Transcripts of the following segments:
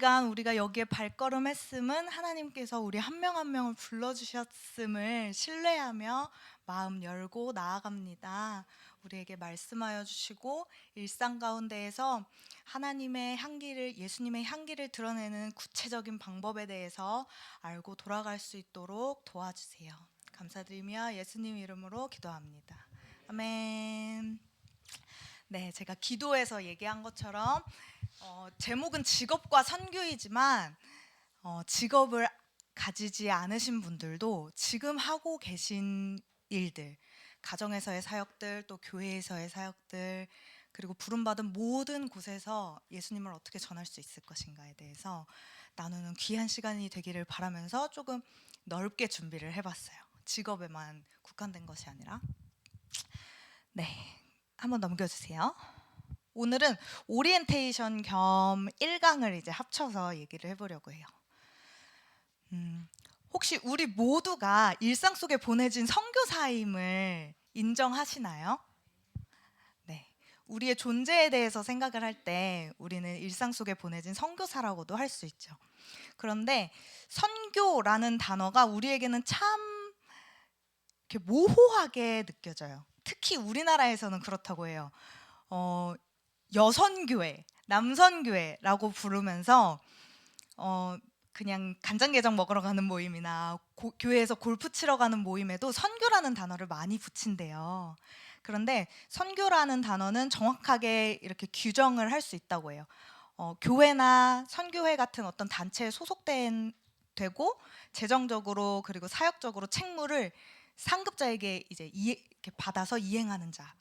시간 우리가 여기에 발걸음했음은 하나님께서 우리 한 명 한 명을 불러주셨음을 신뢰하며 마음 열고 나아갑니다. 우리에게 말씀하여 주시고 일상 가운데에서 하나님의 향기를, 예수님의 향기를 드러내는 구체적인 방법에 대해서 알고 돌아갈 수 있도록 도와주세요. 감사드리며 예수님 이름으로 기도합니다. 아멘. 네, 제가 기도에서 얘기한 것처럼 제목은 직업과 선교이지만 직업을 가지지 않으신 분들도 지금 하고 계신 일들, 가정에서의 사역들, 또 교회에서의 사역들, 그리고 부름받은 모든 곳에서 예수님을 어떻게 전할 수 있을 것인가에 대해서 나누는 귀한 시간이 되기를 바라면서 조금 넓게 준비를 해봤어요. 직업에만 국한된 것이 아니라. 네, 한번 넘겨주세요. 오늘은 오리엔테이션 겸 1강을 이제 합쳐서 얘기를 해보려고 해요. 혹시 우리 모두가 일상 속에 보내진 선교사임을 인정하시나요? 네. 우리의 존재에 대해서 생각을 할 때 우리는 일상 속에 보내진 선교사라고도 할 수 있죠. 그런데 선교라는 단어가 우리에게는 참 이렇게 모호하게 느껴져요. 특히 우리나라에서는 그렇다고 해요. 여선교회, 남선교회라고 부르면서 그냥 간장게장 먹으러 가는 모임이나 교회에서 골프 치러 가는 모임에도 선교라는 단어를 많이 붙인대요. 그런데 선교라는 단어는 정확하게 이렇게 규정을 할 수 있다고 해요. 교회나 선교회 같은 어떤 단체에 되고 재정적으로 그리고 사역적으로 책무를 상급자에게 이제 이렇게 받아서 이행하는 자,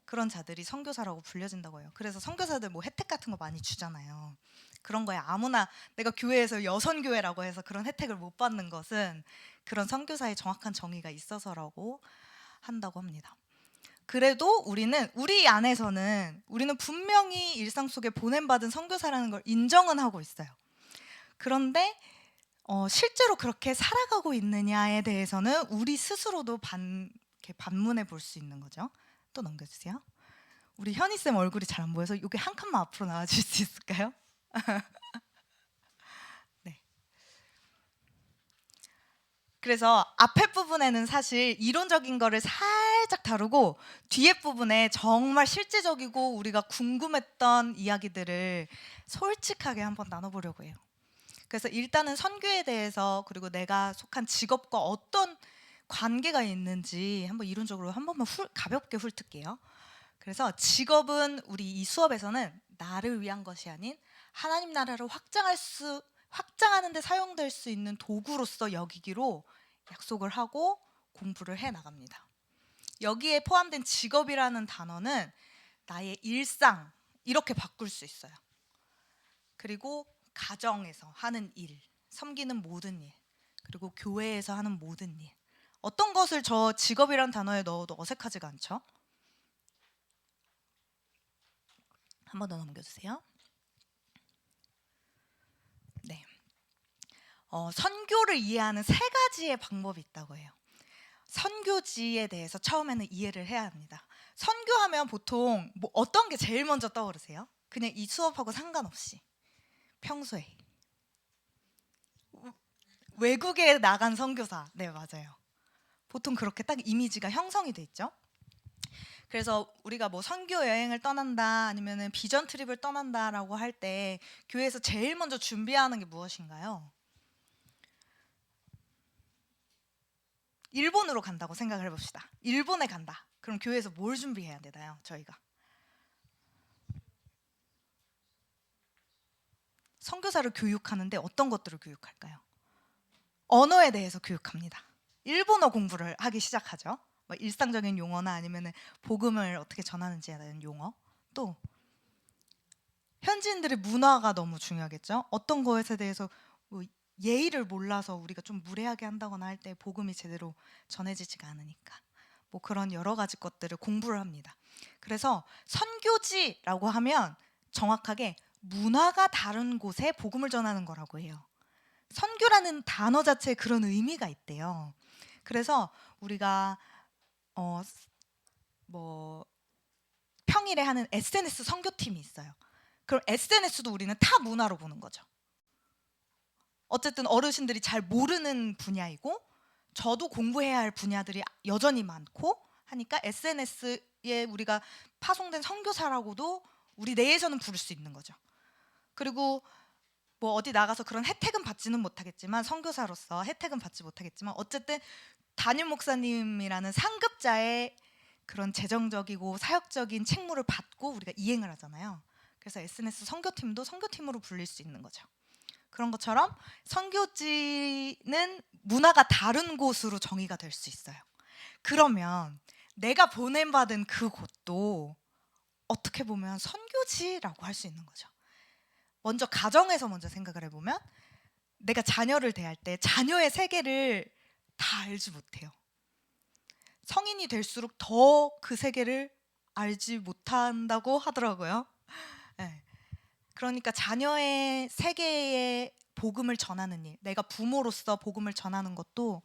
그런 자들이 선교사라고 불려진다고 해요. 그래서 선교사들 뭐 혜택 같은 거 많이 주잖아요. 그런 거에 아무나 내가 교회에서 여선교회라고 해서 그런 혜택을 못 받는 것은 그런 선교사의 정확한 정의가 있어서라고 한다고 합니다. 그래도 우리 안에서는 우리는 분명히 일상 속에 보냄받은 선교사라는 걸 인정은 하고 있어요. 그런데 실제로 그렇게 살아가고 있느냐에 대해서는 우리 스스로도 이렇게 반문해 볼 수 있는 거죠. 또 넘겨주세요. 우리 현희쌤 얼굴이 잘 안 보여서 여기 한 칸만 앞으로 나와줄 수 있을까요? 네. 그래서 앞에 부분에는 사실 이론적인 거를 살짝 다루고 뒤에 부분에 정말 실제적이고 우리가 궁금했던 이야기들을 솔직하게 한번 나눠보려고 해요. 그래서 일단은 선교에 대해서 그리고 내가 속한 직업과 어떤 관계가 있는지 한번 이론적으로 한 번만 가볍게 훑을게요. 그래서 직업은 우리 이 수업에서는 나를 위한 것이 아닌 하나님 나라를 확장하는 데 사용될 수 있는 도구로서 여기기로 약속을 하고 공부를 해 나갑니다. 여기에 포함된 직업이라는 단어는 나의 일상 이렇게 바꿀 수 있어요. 그리고 가정에서 하는 일, 섬기는 모든 일, 그리고 교회에서 하는 모든 일. 어떤 것을 저 직업이라는 단어에 넣어도 어색하지가 않죠? 한 번 더 넘겨주세요. 네. 선교를 이해하는 세 가지의 방법이 있다고 해요. 선교지에 대해서 처음에는 이해를 해야 합니다. 선교하면 보통 뭐 어떤 게 제일 먼저 떠오르세요? 그냥 이 수업하고 상관없이 평소에 외국에 나간 선교사. 네, 맞아요. 보통 그렇게 딱 이미지가 형성이 돼 있죠. 그래서 우리가 뭐 선교 여행을 떠난다 아니면은 비전 트립을 떠난다라고 할 때 교회에서 제일 먼저 준비하는 게 무엇인가요? 일본으로 간다고 생각을 해봅시다. 일본에 간다. 그럼 교회에서 뭘 준비해야 되나요? 저희가 선교사를 교육하는데 어떤 것들을 교육할까요? 언어에 대해서 교육합니다. 일본어 공부를 하기 시작하죠. 뭐 일상적인 용어나 아니면 복음을 어떻게 전하는지에 대한 용어. 또 현지인들의 문화가 너무 중요하겠죠. 어떤 것에 대해서 뭐 예의를 몰라서 우리가 좀 무례하게 한다거나 할 때 복음이 제대로 전해지지가 않으니까 뭐 그런 여러 가지 것들을 공부를 합니다. 그래서 선교지라고 하면 정확하게 문화가 다른 곳에 복음을 전하는 거라고 해요. 선교라는 단어 자체에 그런 의미가 있대요. 그래서 우리가 뭐 평일에 하는 SNS 선교팀이 있어요. 그럼 SNS도 우리는 타 문화로 보는 거죠. 어쨌든 어르신들이 잘 모르는 분야이고 저도 공부해야 할 분야들이 여전히 많고 하니까 SNS에 우리가 파송된 선교사라고도 우리 내에서는 부를 수 있는 거죠. 그리고 뭐 어디 나가서 그런 혜택은 받지는 못하겠지만, 선교사로서 혜택은 받지 못하겠지만 어쨌든 담임 목사님이라는 상급자의 그런 재정적이고 사역적인 책무를 받고 우리가 이행을 하잖아요. 그래서 SNS 선교팀도 선교팀으로 불릴 수 있는 거죠. 그런 것처럼 선교지는 문화가 다른 곳으로 정의가 될 수 있어요. 그러면 내가 보냄받은 그 곳도 어떻게 보면 선교지라고 할 수 있는 거죠. 먼저 가정에서 먼저 생각을 해보면, 내가 자녀를 대할 때 자녀의 세계를 다 알지 못해요. 성인이 될수록 더 그 세계를 알지 못한다고 하더라고요. 네. 그러니까 자녀의 세계에 복음을 전하는 일, 내가 부모로서 복음을 전하는 것도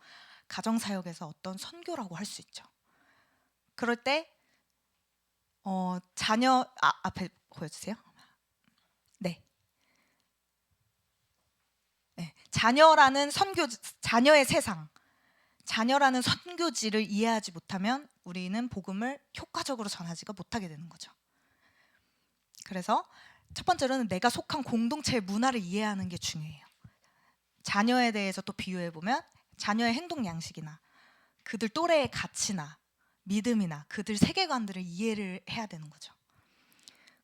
가정사역에서 어떤 선교라고 할 수 있죠. 그럴 때 자녀 앞에 보여주세요. 네. 네. 자녀라는 자녀의 세상, 자녀라는 선교지를 이해하지 못하면 우리는 복음을 효과적으로 전하지가 못하게 되는 거죠. 그래서 첫 번째로는 내가 속한 공동체의 문화를 이해하는 게 중요해요. 자녀에 대해서 또 비유해 보면 자녀의 행동 양식이나 그들 또래의 가치나 믿음이나 그들 세계관들을 이해를 해야 되는 거죠.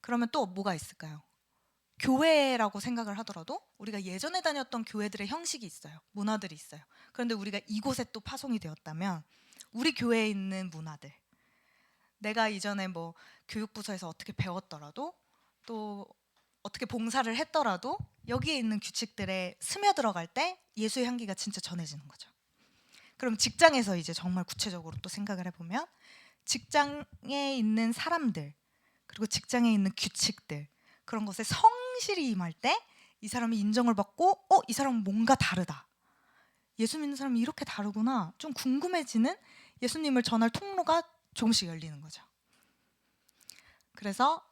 그러면 또 뭐가 있을까요? 교회라고 생각을 하더라도 우리가 예전에 다녔던 교회들의 형식이 있어요. 문화들이 있어요. 그런데 우리가 이곳에 또 파송이 되었다면 우리 교회에 있는 문화들, 내가 이전에 뭐 교육부서에서 어떻게 배웠더라도 또 어떻게 봉사를 했더라도 여기에 있는 규칙들에 스며들어갈 때 예수의 향기가 진짜 전해지는 거죠. 그럼 직장에서 이제 정말 구체적으로 또 생각을 해보면, 직장에 있는 사람들 그리고 직장에 있는 규칙들, 그런 것에 성실히 임할 때 이 사람이 인정을 받고 이 사람은 뭔가 다르다, 예수 믿는 사람이 이렇게 다르구나, 좀 궁금해지는 예수님을 전할 통로가 조금씩 열리는 거죠. 그래서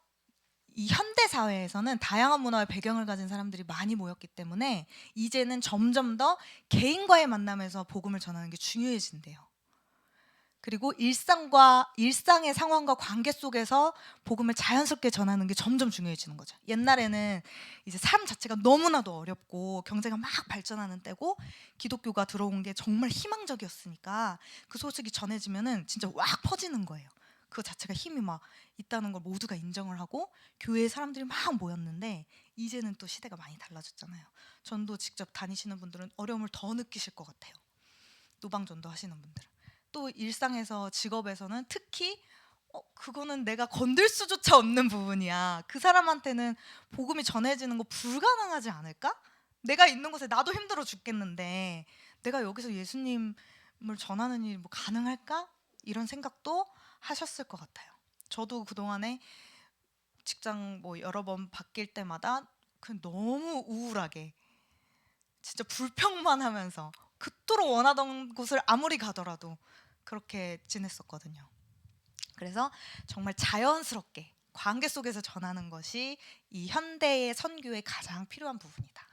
이 현대 사회에서는 다양한 문화의 배경을 가진 사람들이 많이 모였기 때문에 이제는 점점 더 개인과의 만남에서 복음을 전하는 게 중요해진대요. 그리고 일상의 상황과 관계 속에서 복음을 자연스럽게 전하는 게 점점 중요해지는 거죠. 옛날에는 이제 삶 자체가 너무나도 어렵고 경제가 막 발전하는 때고 기독교가 들어온 게 정말 희망적이었으니까 그 소식이 전해지면은 진짜 왁 퍼지는 거예요. 그 자체가 힘이 막 있다는 걸 모두가 인정을 하고 교회에 사람들이 막 모였는데, 이제는 또 시대가 많이 달라졌잖아요. 전도 직접 다니시는 분들은 어려움을 더 느끼실 것 같아요. 노방전도 하시는 분들은. 또 일상에서, 직업에서는 특히 그거는 내가 건들 수조차 없는 부분이야. 그 사람한테는 복음이 전해지는 거 불가능하지 않을까? 내가 있는 곳에 나도 힘들어 죽겠는데 내가 여기서 예수님을 전하는 일이 뭐 가능할까? 이런 생각도 하셨을 것 같아요. 저도 그동안에 직장 뭐 여러 번 바뀔 때마다 그냥 너무 우울하게 진짜 불평만 하면서 그토록 원하던 곳을 아무리 가더라도 그렇게 지냈었거든요. 그래서 정말 자연스럽게 관계 속에서 전하는 것이 이 현대의 선교에 가장 필요한 부분이다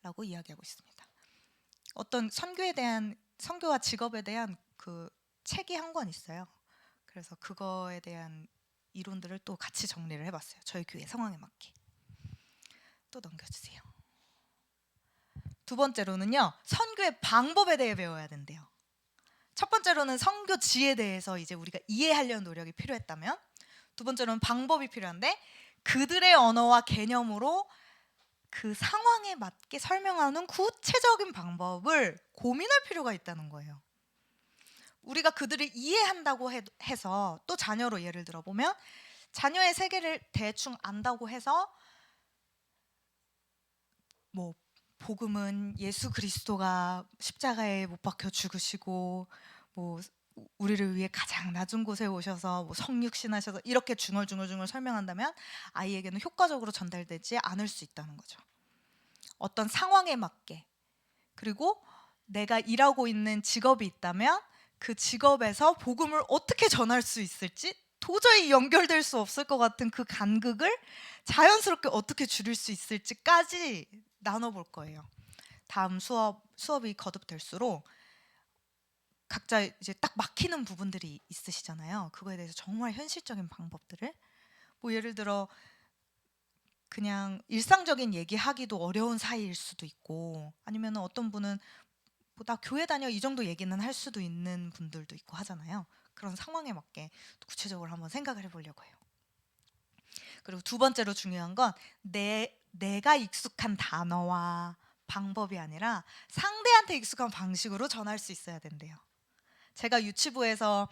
라고 이야기하고 있습니다. 어떤 선교와 직업에 대한 그 책이 한 권 있어요. 그래서 그거에 대한 이론들을 또 같이 정리를 해봤어요. 저희 교회 상황에 맞게. 또 넘겨주세요. 두 번째로는요, 선교의 방법에 대해 배워야 된대요. 첫 번째로는 선교지에 대해서 이제 우리가 이해하려는 노력이 필요했다면, 두 번째로는 방법이 필요한데 그들의 언어와 개념으로 그 상황에 맞게 설명하는 구체적인 방법을 고민할 필요가 있다는 거예요. 우리가 그들을 이해한다고 해서, 또 자녀로 예를 들어보면 자녀의 세계를 대충 안다고 해서 뭐 복음은 예수 그리스도가 십자가에 못 박혀 죽으시고 뭐 우리를 위해 가장 낮은 곳에 오셔서 뭐 성육신하셔서 이렇게 중얼중얼 설명한다면 아이에게는 효과적으로 전달되지 않을 수 있다는 거죠. 어떤 상황에 맞게, 그리고 내가 일하고 있는 직업이 있다면 그 직업에서 복음을 어떻게 전할 수 있을지 도저히 연결될 수 없을 것 같은 그 간극을 자연스럽게 어떻게 줄일 수 있을지까지 나눠볼 거예요. 다음 수업이 거듭될수록 각자 이제 딱 막히는 부분들이 있으시잖아요. 그거에 대해서 정말 현실적인 방법들을, 뭐 예를 들어 그냥 일상적인 얘기하기도 어려운 사이일 수도 있고, 아니면 어떤 분은 뭐 나 교회 다녀 이 정도 얘기는 할 수도 있는 분들도 있고 하잖아요. 그런 상황에 맞게 구체적으로 한번 생각을 해보려고 해요. 그리고 두 번째로 중요한 건 내가 익숙한 단어와 방법이 아니라 상대한테 익숙한 방식으로 전할 수 있어야 된대요. 제가 유치부에서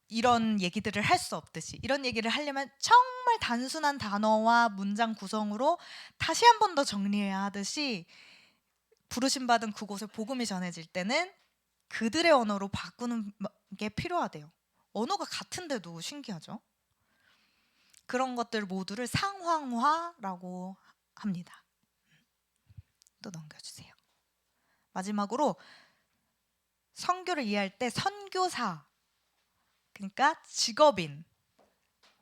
이런 얘기들을 할 수 없듯이, 이런 얘기를 하려면 정말 단순한 단어와 문장 구성으로 다시 한 번 더 정리해야 하듯이, 부르심 받은 그곳에 복음이 전해질 때는 그들의 언어로 바꾸는 게 필요하대요. 언어가 같은데도 신기하죠? 그런 것들 모두를 상황화라고 합니다. 또 넘겨주세요. 마지막으로 선교를 이해할 때 선교사, 그러니까 직업인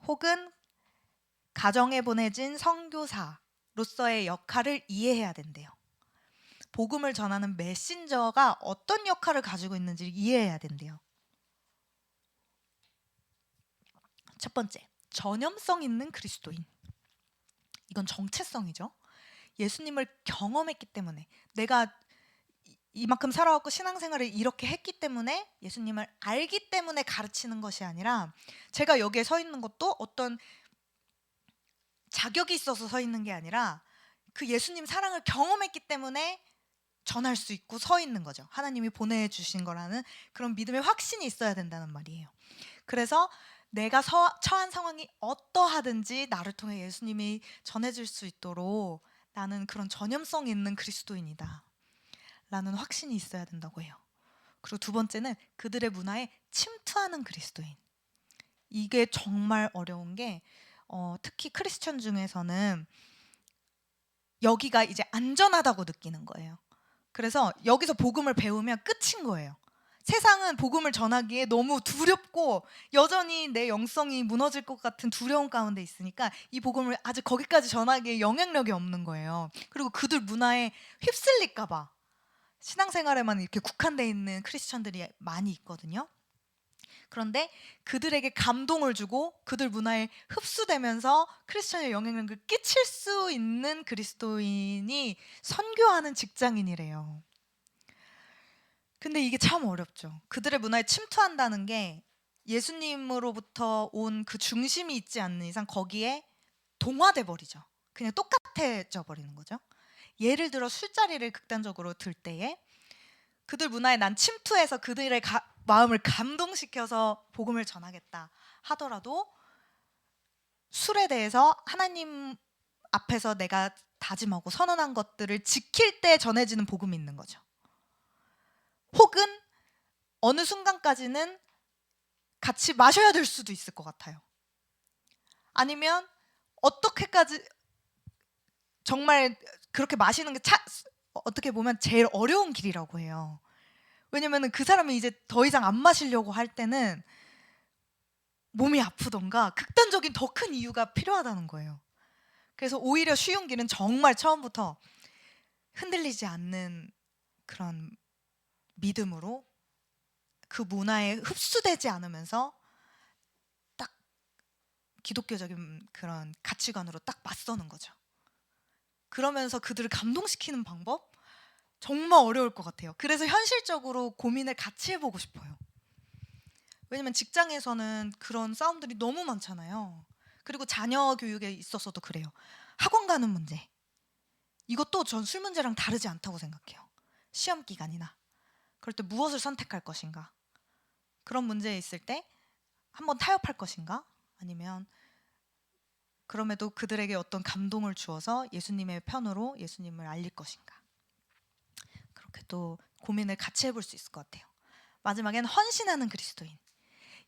혹은 가정에 보내진 선교사로서의 역할을 이해해야 된대요. 복음을 전하는 메신저가 어떤 역할을 가지고 있는지를 이해해야 된대요. 첫 번째, 전염성 있는 그리스도인. 이건 정체성이죠. 예수님을 경험했기 때문에, 내가 이만큼 살아왔고 신앙생활을 이렇게 했기 때문에, 예수님을 알기 때문에 가르치는 것이 아니라, 제가 여기에 서 있는 것도 어떤 자격이 있어서 서 있는 게 아니라 그 예수님 사랑을 경험했기 때문에 전할 수 있고 서 있는 거죠. 하나님이 보내주신 거라는 그런 믿음의 확신이 있어야 된다는 말이에요. 그래서 내가 처한 상황이 어떠하든지 나를 통해 예수님이 전해질 수 있도록 나는 그런 전염성 있는 그리스도인이다 라는 확신이 있어야 된다고 해요. 그리고 두 번째는 그들의 문화에 침투하는 그리스도인. 이게 정말 어려운 게, 특히 크리스천 중에서는 여기가 이제 안전하다고 느끼는 거예요. 그래서 여기서 복음을 배우면 끝인 거예요. 세상은 복음을 전하기에 너무 두렵고 여전히 내 영성이 무너질 것 같은 두려움 가운데 있으니까 이 복음을 아직 거기까지 전하기에 영향력이 없는 거예요. 그리고 그들 문화에 휩쓸릴까 봐 신앙생활에만 이렇게 국한되어 있는 크리스천들이 많이 있거든요. 그런데 그들에게 감동을 주고 그들 문화에 흡수되면서 크리스천의 영향력을 끼칠 수 있는 그리스도인이 선교하는 직장인이래요. 근데 이게 참 어렵죠. 그들의 문화에 침투한다는 게 예수님으로부터 온 그 중심이 있지 않는 이상 거기에 동화돼 버리죠. 그냥 똑같아져 버리는 거죠. 예를 들어 술자리를 극단적으로 들 때에 그들 문화에 난 침투해서 그들의 마음을 감동시켜서 복음을 전하겠다 하더라도, 술에 대해서 하나님 앞에서 내가 다짐하고 선언한 것들을 지킬 때 전해지는 복음이 있는 거죠. 혹은 어느 순간까지는 같이 마셔야 될 수도 있을 것 같아요. 아니면 어떻게까지 정말 그렇게 마시는 게 어떻게 보면 제일 어려운 길이라고 해요. 왜냐면 그 사람이 이제 더 이상 안 마시려고 할 때는 몸이 아프던가 극단적인 더 큰 이유가 필요하다는 거예요. 그래서 오히려 쉬운 길은 정말 처음부터 흔들리지 않는 그런 믿음으로 그 문화에 흡수되지 않으면서 딱 기독교적인 그런 가치관으로 딱 맞서는 거죠. 그러면서 그들을 감동시키는 방법? 정말 어려울 것 같아요. 그래서 현실적으로 고민을 같이 해보고 싶어요. 왜냐면 직장에서는 그런 싸움들이 너무 많잖아요. 그리고 자녀 교육에 있어서도 그래요. 학원 가는 문제. 이것도 전 술 문제랑 다르지 않다고 생각해요. 시험 기간이나 그럴 때 무엇을 선택할 것인가, 그런 문제에 있을 때 한번 타협할 것인가, 아니면 그럼에도 그들에게 어떤 감동을 주어서 예수님의 편으로 예수님을 알릴 것인가, 그렇게 또 고민을 같이 해볼 수 있을 것 같아요. 마지막엔 헌신하는 그리스도인.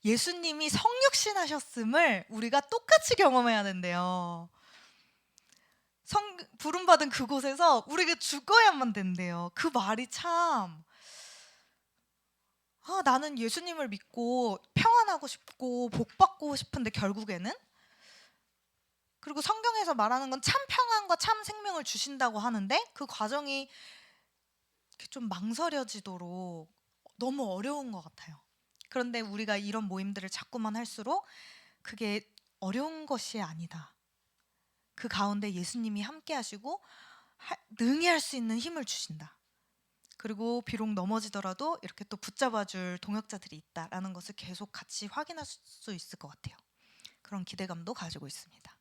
예수님이 성육신하셨음을 우리가 똑같이 경험해야 된대요. 부름받은 그곳에서 우리가 죽어야만 된대요. 그 말이 참, 나는 예수님을 믿고 평안하고 싶고 복받고 싶은데 결국에는 그리고 성경에서 말하는 건 참 평안과 참 생명을 주신다고 하는데 그 과정이 이렇게 좀 망설여지도록 너무 어려운 것 같아요. 그런데 우리가 이런 모임들을 자꾸만 할수록 그게 어려운 것이 아니다. 그 가운데 예수님이 함께 하시고 능히 할 수 있는 힘을 주신다. 그리고 비록 넘어지더라도 이렇게 또 붙잡아줄 동역자들이 있다라는 것을 계속 같이 확인할 수 있을 것 같아요. 그런 기대감도 가지고 있습니다.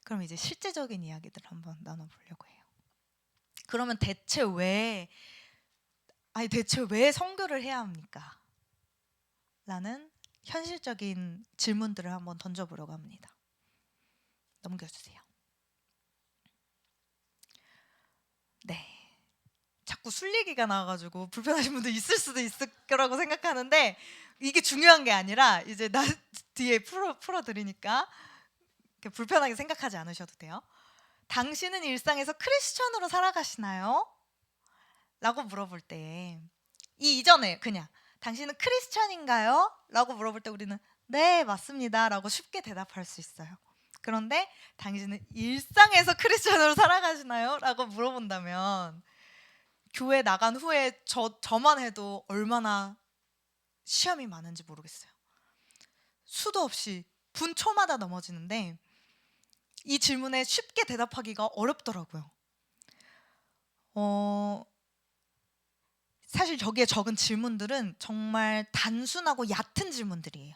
그럼 이제 실제적인 이야기들을 한번 나눠보려고 해요. 그러면 대체 왜 선교를 해야 합니까? 라는 현실적인 질문들을 한번 던져보려고 합니다. 넘겨주세요. 네. 자꾸 술 얘기가 나와가지고 불편하신 분도 있을 수도 있을 거라고 생각하는데 이게 중요한 게 아니라 이제 나 뒤에 풀어드리니까 불편하게 생각하지 않으셔도 돼요. 당신은 일상에서 크리스천으로 살아가시나요? 라고 물어볼 때 이 이전에 그냥 당신은 크리스천인가요? 라고 물어볼 때 우리는 네 맞습니다 라고 쉽게 대답할 수 있어요. 그런데 당신은 일상에서 크리스천으로 살아가시나요? 라고 물어본다면 교회 나간 후에 저만 해도 얼마나 시험이 많은지 모르겠어요. 수도 없이 분초마다 넘어지는데 이 질문에 쉽게 대답하기가 어렵더라고요. 사실 저기에 적은 질문들은 정말 단순하고 얕은 질문들이에요.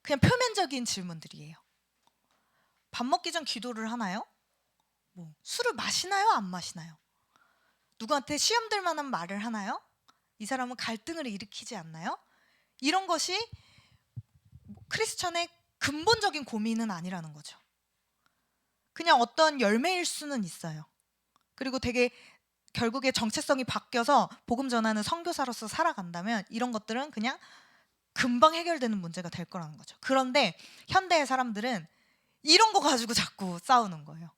그냥 표면적인 질문들이에요. 밥 먹기 전 기도를 하나요? 술을 마시나요? 안 마시나요? 누구한테 시험될 만한 말을 하나요? 이 사람은 갈등을 일으키지 않나요? 이런 것이 크리스천의 근본적인 고민은 아니라는 거죠. 그냥 어떤 열매일 수는 있어요. 그리고 되게 결국에 정체성이 바뀌어서 복음 전하는 선교사로서 살아간다면 이런 것들은 그냥 금방 해결되는 문제가 될 거라는 거죠. 그런데 현대의 사람들은 이런 거 가지고 자꾸 싸우는 거예요.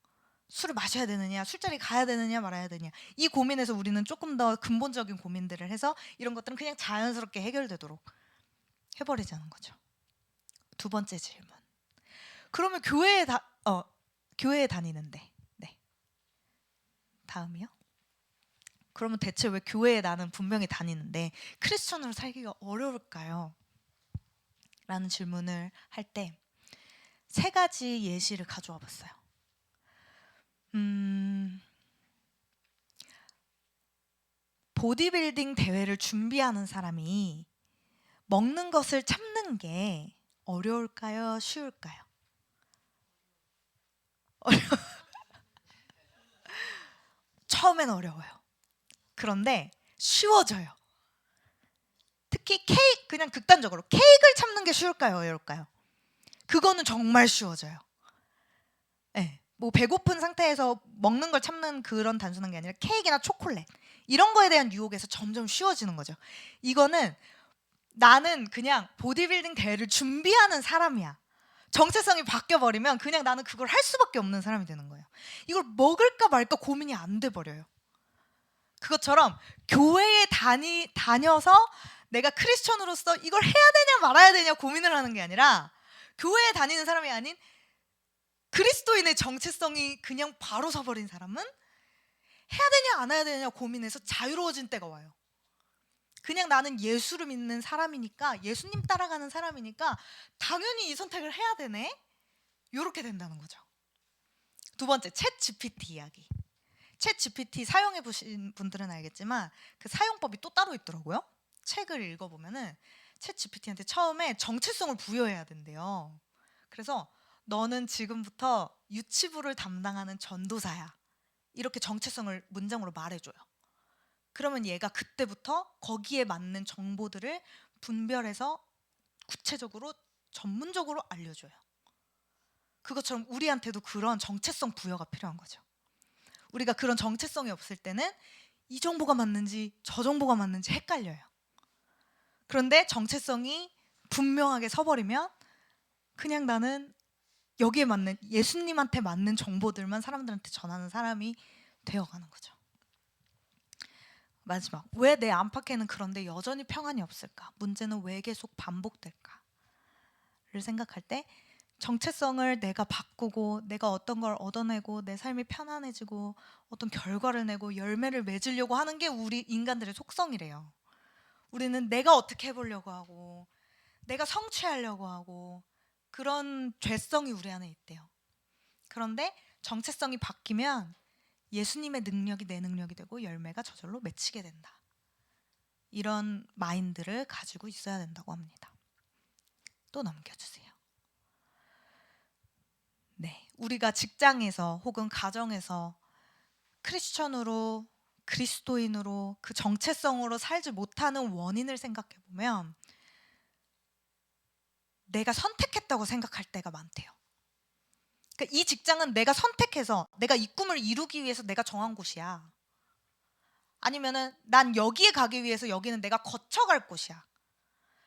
술을 마셔야 되느냐, 술자리 가야 되느냐 말아야 되느냐. 이 고민에서 우리는 조금 더 근본적인 고민들을 해서 이런 것들은 그냥 자연스럽게 해결되도록 해버리자는 거죠. 두 번째 질문. 그러면 교회에 다니는데, 네. 다음이요. 그러면 대체 왜 교회에 나는 분명히 다니는데 크리스천으로 살기가 어려울까요? 라는 질문을 할 때 세 가지 예시를 가져와 봤어요. 보디빌딩 대회를 준비하는 사람이 먹는 것을 참는 게 어려울까요? 쉬울까요? 처음엔 어려워요. 그런데 쉬워져요. 특히 그냥 극단적으로 케이크를 참는 게 쉬울까요? 어려울까요? 그거는 정말 쉬워져요. 네. 배고픈 상태에서 먹는 걸 참는 그런 단순한 게 아니라 케이크나 초콜릿 이런 거에 대한 유혹에서 점점 쉬워지는 거죠. 이거는 나는 그냥 보디빌딩 대회를 준비하는 사람이야. 정체성이 바뀌어버리면 그냥 나는 그걸 할 수밖에 없는 사람이 되는 거예요. 이걸 먹을까 말까 고민이 안 돼버려요. 그것처럼 교회에 다녀서 내가 크리스천으로서 이걸 해야 되냐 말아야 되냐 고민을 하는 게 아니라 교회에 다니는 사람이 아닌 그리스도인의 정체성이 그냥 바로 서버린 사람은 해야 되냐 안 해야 되냐 고민해서 자유로워진 때가 와요. 그냥 나는 예수를 믿는 사람이니까 예수님 따라가는 사람이니까 당연히 이 선택을 해야 되네. 이렇게 된다는 거죠. 두 번째, 챗 GPT 이야기. 챗 GPT 사용해 보신 분들은 알겠지만 그 사용법이 또 따로 있더라고요. 책을 읽어보면은 챗 GPT한테 처음에 정체성을 부여해야 된대요. 그래서 너는 지금부터 유치부를 담당하는 전도사야. 이렇게 정체성을 문장으로 말해줘요. 그러면 얘가 그때부터 거기에 맞는 정보들을 분별해서 구체적으로 전문적으로 알려줘요. 그것처럼 우리한테도 그런 정체성 부여가 필요한 거죠. 우리가 그런 정체성이 없을 때는 이 정보가 맞는지 저 정보가 맞는지 헷갈려요. 그런데 정체성이 분명하게 서버리면 그냥 나는 여기에 맞는 예수님한테 맞는 정보들만 사람들한테 전하는 사람이 되어가는 거죠. 마지막, 왜 내 안팎에는 그런데 여전히 평안이 없을까? 문제는 왜 계속 반복될까?를 생각할 때 정체성을 내가 바꾸고 내가 어떤 걸 얻어내고 내 삶이 편안해지고 어떤 결과를 내고 열매를 맺으려고 하는 게 우리 인간들의 속성이래요. 우리는 내가 어떻게 해보려고 하고 내가 성취하려고 하고 그런 죄성이 우리 안에 있대요. 그런데 정체성이 바뀌면 예수님의 능력이 내 능력이 되고 열매가 저절로 맺히게 된다. 이런 마인드를 가지고 있어야 된다고 합니다. 또 넘겨주세요. 네, 우리가 직장에서 혹은 가정에서 크리스천으로 그리스도인으로 그 정체성으로 살지 못하는 원인을 생각해 보면 내가 선택했다고 생각할 때가 많대요. 그러니까 이 직장은 내가 선택해서 내가 이 꿈을 이루기 위해서 내가 정한 곳이야. 아니면은 난 여기에 가기 위해서 여기는 내가 거쳐갈 곳이야.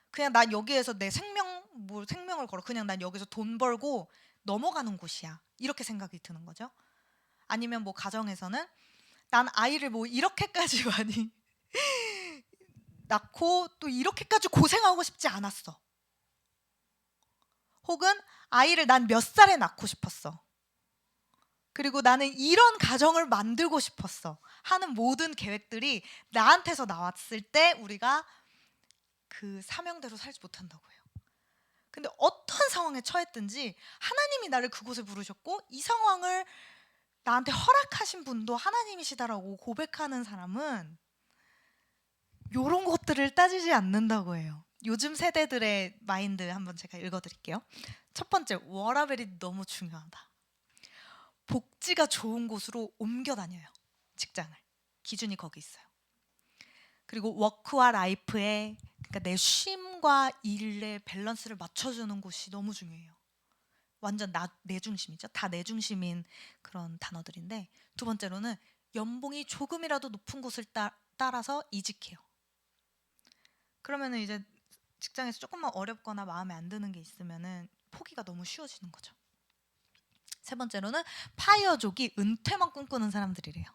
그냥 난 여기에서 내 생명을 걸어 그냥 난 여기서 돈 벌고 넘어가는 곳이야. 이렇게 생각이 드는 거죠. 아니면 뭐 가정에서는 난 아이를 뭐 이렇게까지 많이 낳고 또 이렇게까지 고생하고 싶지 않았어. 혹은 아이를 난 몇 살에 낳고 싶었어. 그리고 나는 이런 가정을 만들고 싶었어 하는 모든 계획들이 나한테서 나왔을 때 우리가 그 사명대로 살지 못한다고 해요. 근데 어떤 상황에 처했든지 하나님이 나를 그곳에 부르셨고 이 상황을 나한테 허락하신 분도 하나님이시다라고 고백하는 사람은 이런 것들을 따지지 않는다고 해요. 요즘 세대들의 마인드 한번 제가 읽어드릴게요. 첫 번째, 워라밸이 너무 중요하다. 복지가 좋은 곳으로 옮겨 다녀요. 직장을. 기준이 거기 있어요. 그리고 워크와 라이프에 그러니까 내 쉼과 일의 밸런스를 맞춰주는 곳이 너무 중요해요. 완전 내 중심이죠. 다 내 중심인 그런 단어들인데 두 번째로는 연봉이 조금이라도 높은 곳을 따라서 이직해요. 그러면은 이제 직장에서 조금만 어렵거나 마음에 안 드는 게 있으면은 포기가 너무 쉬워지는 거죠. 세 번째로는 파이어족이 은퇴만 꿈꾸는 사람들이래요.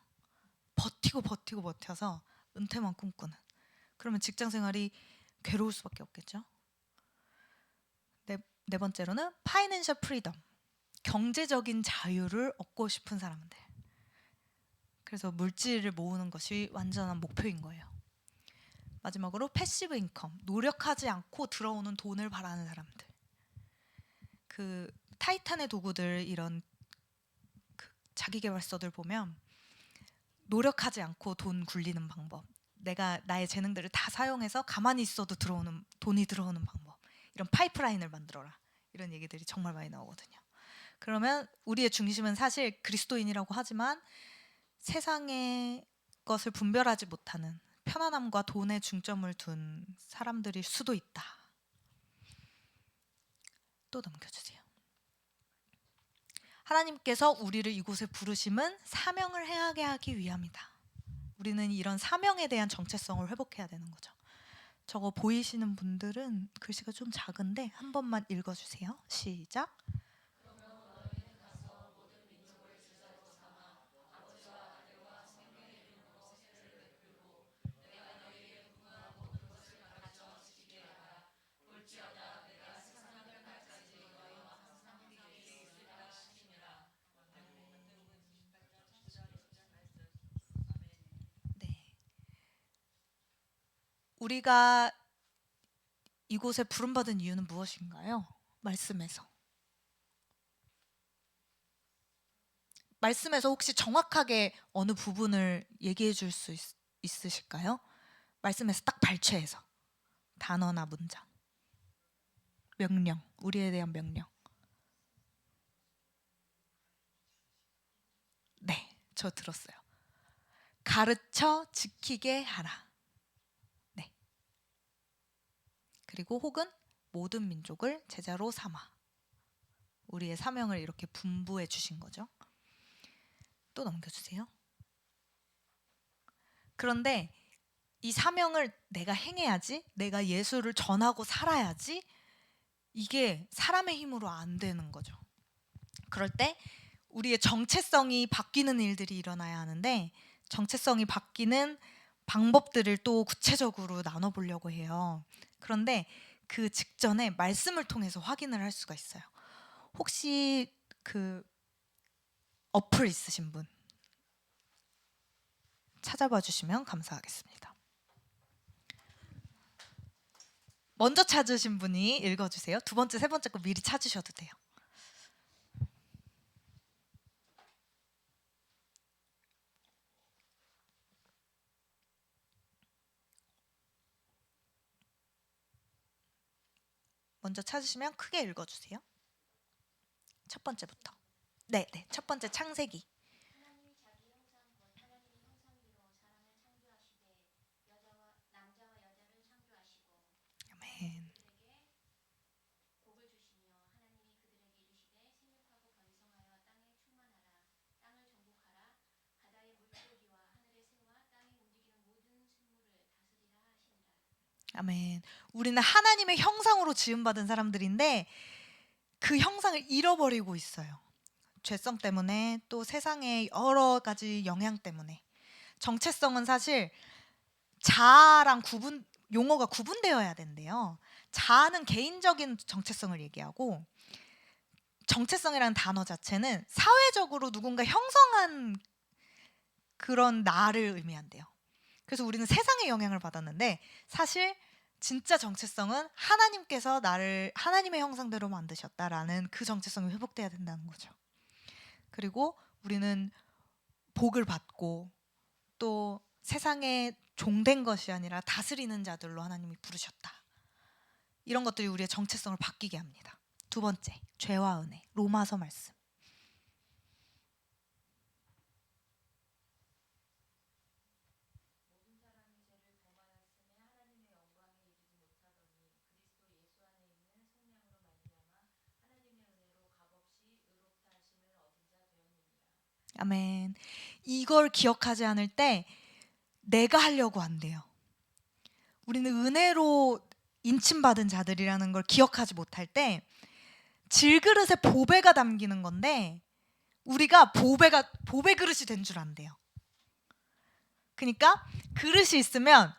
버티고 버텨서 은퇴만 꿈꾸는. 그러면 직장 생활이 괴로울 수밖에 없겠죠. 네 번째로는 파이낸셜 프리덤. 경제적인 자유를 얻고 싶은 사람들. 그래서 물질을 모으는 것이 완전한 목표인 거예요. 마지막으로 패시브 인컴. 노력하지 않고 들어오는 돈을 바라는 사람들. 그 타이탄의 도구들 이런 그 자기계발서들 보면 노력하지 않고 돈 굴리는 방법. 내가 나의 재능들을 다 사용해서 가만히 있어도 돈이 들어오는 방법. 이런 파이프라인을 만들어라. 이런 얘기들이 정말 많이 나오거든요. 그러면 우리의 중심은 사실 그리스도인이라고 하지만 세상의 것을 분별하지 못하는 편안함과 돈에 중점을 둔 사람들일 수도 있다. 또 넘겨주세요. 하나님께서 우리를 이곳에 부르심은 사명을 행하게 하기 위함이다. 우리는 이런 사명에 대한 정체성을 회복해야 되는 거죠. 저거 보이시는 분들은 글씨가 좀 작은데 한 번만 읽어주세요. 시작. 네. 우리가 이곳에 부름받은 이유는 무엇인가요? 말씀에서 혹시 정확하게 어느 부분을 얘기해 줄 수 있으실까요? 말씀에서 딱 발췌해서 단어나 문장, 명령, 우리에 대한 명령. 네, 저 들었어요. 가르쳐 지키게 하라. 네. 그리고 혹은 모든 민족을 제자로 삼아. 우리의 사명을 이렇게 분부해 주신 거죠. 또 넘겨주세요. 그런데 이 사명을 내가 행해야지, 내가 예수를 전하고 살아야지, 이게 사람의 힘으로 안 되는 거죠. 그럴 때 우리의 정체성이 바뀌는 일들이 일어나야 하는데 정체성이 바뀌는 방법들을 또 구체적으로 나눠보려고 해요. 그런데 그 직전에 말씀을 통해서 확인을 할 수가 있어요. 혹시 그 어플 있으신 분 찾아봐 주시면 감사하겠습니다. 먼저 찾으신 분이 읽어주세요. 두 번째, 세 번째 거 미리 찾으셔도 돼요. 먼저 찾으시면 크게 읽어주세요. 첫 번째부터. 네, 첫 번째 창세기. 하나님이 자기 형상 곧 하나님의 형상대로 사람을 창조하시되 남자와 여자를 창조하시고 아멘. 그들에게 복을 주시며 하나님이 그들에게 이르시되 생육하고 번성하여 땅에 충만하라 땅을 정복하라 바다의 물고기와 하늘의 새와 땅에 움직이는 모든 생물을 다스리라 하시니라. 아멘. 우리는 하나님의 형상으로 지음받은 사람들인데 그 형상을 잃어버리고 있어요. 죄성 때문에 또 세상의 여러 가지 영향 때문에. 정체성은 사실 자아랑 용어가 구분되어야 된대요. 자아는 개인적인 정체성을 얘기하고 정체성이라는 단어 자체는 사회적으로 누군가 형성한 그런 나를 의미한대요. 그래서 우리는 세상의 영향을 받았는데 사실 진짜 정체성은 하나님께서 나를 하나님의 형상대로 만드셨다라는 그 정체성이 회복돼야 된다는 거죠. 그리고 우리는 복을 받고 또 세상에 종된 것이 아니라 다스리는 자들로 하나님이 부르셨다. 이런 것들이 우리의 정체성을 바뀌게 합니다. 두 번째, 죄와 은혜. 로마서 말씀. 모든 사람이 죄를 범하였으며 하나님의 영광에 이르지 못하더니 그리스도 예수 안에 있는 성령으로 말미암아 하나님의 은혜로 값없이 의롭다 하심을 얻은 자 되었느니라. 아멘. 이걸 기억하지 않을 때 내가 하려고 한대요. 우리는 은혜로 인침받은 자들이라는 걸 기억하지 못할 때 질그릇에 보배가 담기는 건데 우리가 보배 그릇이 된 줄 안대요. 그러니까 그릇이 있으면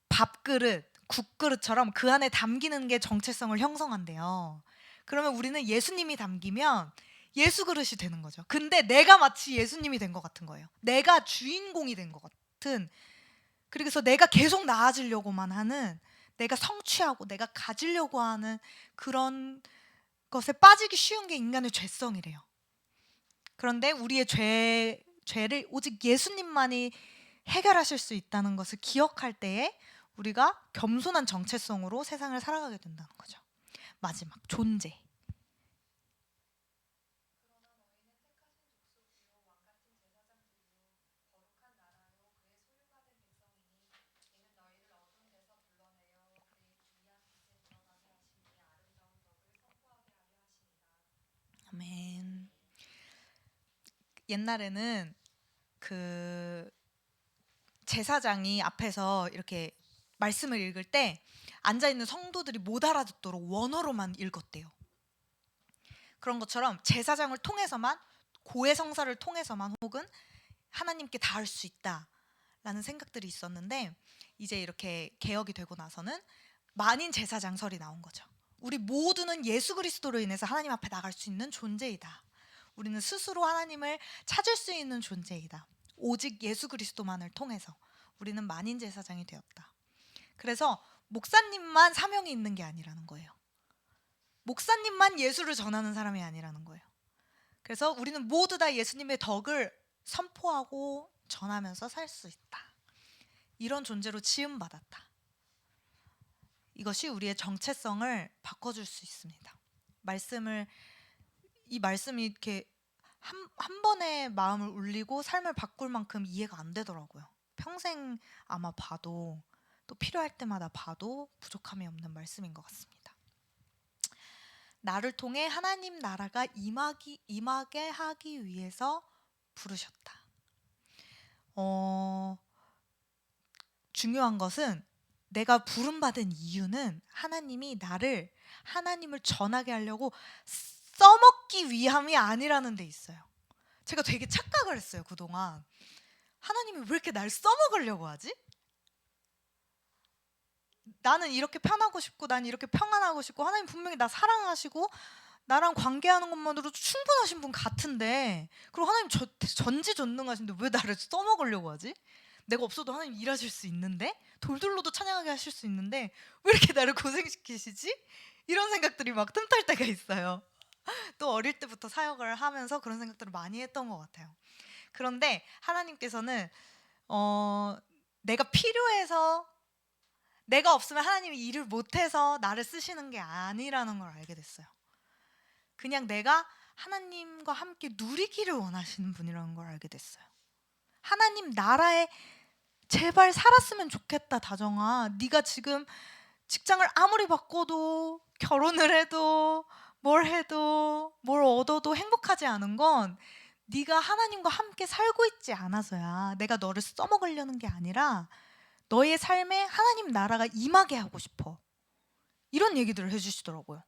밥그릇, 국그릇처럼 그 안에 담기는 게 정체성을 형성한대요. 그러면 우리는 예수님이 담기면 예수 그릇이 되는 거죠. 근데 내가 마치 예수님이 된 것 같은 거예요. 내가 주인공이 된 것 같은. 그래서 내가 계속 나아지려고만 하는, 내가 성취하고 내가 가지려고 하는 그런 것에 빠지기 쉬운 게 인간의 죄성이래요. 그런데 우리의 죄를 오직 예수님만이 해결하실 수 있다는 것을 기억할 때에 우리가 겸손한 정체성으로 세상을 살아가게 된다는 거죠. 마지막, 존재. 그러나 너희는 택하신 족속이요 왕 같은 제사장들이요 거룩한 나라요 그의 소유가 된 백성이니 이는 너희를 어두운 데서 불러내어 그의 귀한 빛에 들어가게 하시니 아름다운 덕을 선포하게 하려 하심이라. 아멘. 옛날에는 그 제사장이 앞에서 이렇게 말씀을 읽을 때 앉아있는 성도들이 못 알아듣도록 원어로만 읽었대요. 그런 것처럼 제사장을 통해서만, 고해성사를 통해서만 혹은 하나님께 닿을 수 있다라는 생각들이 있었는데 이제 이렇게 개혁이 되고 나서는 만인 제사장설이 나온 거죠. 우리 모두는 예수 그리스도로 인해서 하나님 앞에 나갈 수 있는 존재이다. 우리는 스스로 하나님을 찾을 수 있는 존재이다. 오직 예수 그리스도만을 통해서 우리는 만인 제사장이 되었다. 그래서 목사님만 사명이 있는 게 아니라는 거예요. 목사님만 예수를 전하는 사람이 아니라는 거예요. 그래서 우리는 모두 다 예수님의 덕을 선포하고 전하면서 살 수 있다. 이런 존재로 지음받았다. 이것이 우리의 정체성을 바꿔줄 수 있습니다. 이 말씀이 이렇게 한 번에 마음을 울리고 삶을 바꿀 만큼 이해가 안 되더라고요. 평생 아마 봐도 또 필요할 때마다 봐도 부족함이 없는 말씀인 것 같습니다. 나를 통해 하나님 나라가 임하게 하기 위해서 부르셨다. 중요한 것은 내가 부름받은 이유는 하나님을 전하게 하려고 써먹기 위함이 아니라는 데 있어요. 제가 되게 착각을 했어요, 그동안. 하나님이 왜 이렇게 날 써먹으려고 하지? 나는 이렇게 편하고 싶고 난 이렇게 평안하고 싶고 하나님 분명히 나 사랑하시고 나랑 관계하는 것만으로도 충분하신 분 같은데, 그리고 하나님 전지전능하신데 왜 나를 써먹으려고 하지? 내가 없어도 하나님 일하실 수 있는데, 돌돌로도 찬양하게 하실 수 있는데 왜 이렇게 나를 고생시키시지? 이런 생각들이 막 틈탈 때가 있어요. 또 어릴 때부터 사역을 하면서 그런 생각들을 많이 했던 것 같아요. 그런데 하나님께서는 내가 필요해서, 내가 없으면 하나님이 일을 못해서 나를 쓰시는 게 아니라는 걸 알게 됐어요. 그냥 내가 하나님과 함께 누리기를 원하시는 분이라는 걸 알게 됐어요. 하나님 나라에 제발 살았으면 좋겠다. 다정아, 네가 지금 직장을 아무리 바꿔도, 결혼을 해도, 뭘 해도, 뭘 얻어도 행복하지 않은 건 네가 하나님과 함께 살고 있지 않아서야. 내가 너를 써먹으려는 게 아니라 너의 삶에 하나님 나라가 임하게 하고 싶어. 이런 얘기들을 해주시더라고요.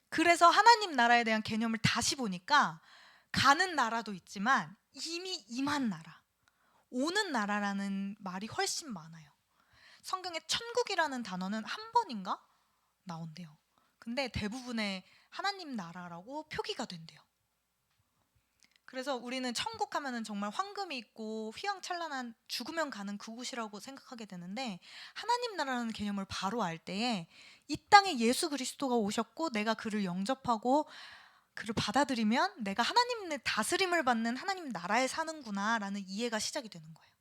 그래서 하나님 나라에 대한 개념을 다시 보니까, 가는 나라도 있지만 이미 임한 나라, 오는 나라라는 말이 훨씬 많아요. 성경에 천국이라는 단어는 한 번인가 나온대요. 근데 대부분의 하나님 나라라고 표기가 된대요. 그래서 우리는 천국 하면은 정말 황금이 있고 휘황찬란한, 죽으면 가는 그곳이라고 생각하게 되는데, 하나님 나라라는 개념을 바로 알 때에 이 땅에 예수 그리스도가 오셨고 내가 그를 영접하고 그를 받아들이면 내가 하나님의 다스림을 받는 하나님 나라에 사는구나라는 이해가 시작이 되는 거예요.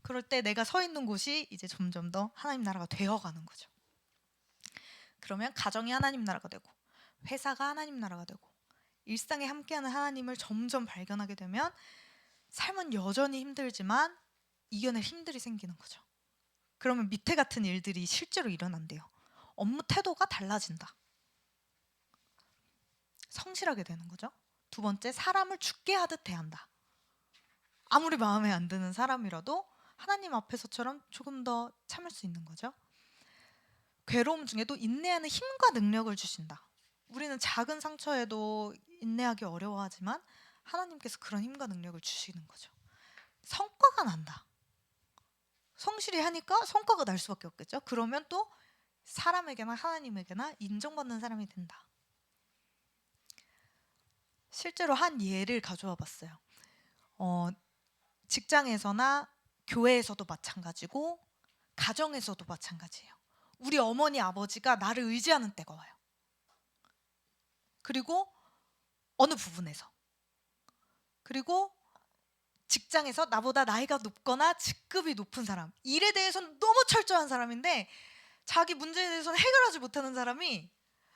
그럴 때 내가 서 있는 곳이 이제 점점 더 하나님 나라가 되어가는 거죠. 그러면 가정이 하나님 나라가 되고, 회사가 하나님 나라가 되고, 일상에 함께하는 하나님을 점점 발견하게 되면 삶은 여전히 힘들지만 이겨낼 힘들이 생기는 거죠. 그러면 밑에 같은 일들이 실제로 일어난대요. 업무 태도가 달라진다. 성실하게 되는 거죠. 두 번째, 사람을 죽게 하듯 대한다. 아무리 마음에 안 드는 사람이라도 하나님 앞에서처럼 조금 더 참을 수 있는 거죠. 괴로움 중에도 인내하는 힘과 능력을 주신다. 우리는 작은 상처에도 인내하기 어려워하지만 하나님께서 그런 힘과 능력을 주시는 거죠. 성과가 난다. 성실히 하니까 성과가 날 수밖에 없겠죠. 그러면 또 사람에게나 하나님에게나 인정받는 사람이 된다. 실제로 한 예를 가져와 봤어요. 직장에서나 교회에서도 마찬가지고 가정에서도 마찬가지예요. 우리 어머니 아버지가 나를 의지하는 때가 와요. 그리고 어느 부분에서, 그리고 직장에서 나보다 나이가 높거나 직급이 높은 사람, 일에 대해서는 너무 철저한 사람인데 자기 문제에 대해서는 해결하지 못하는 사람이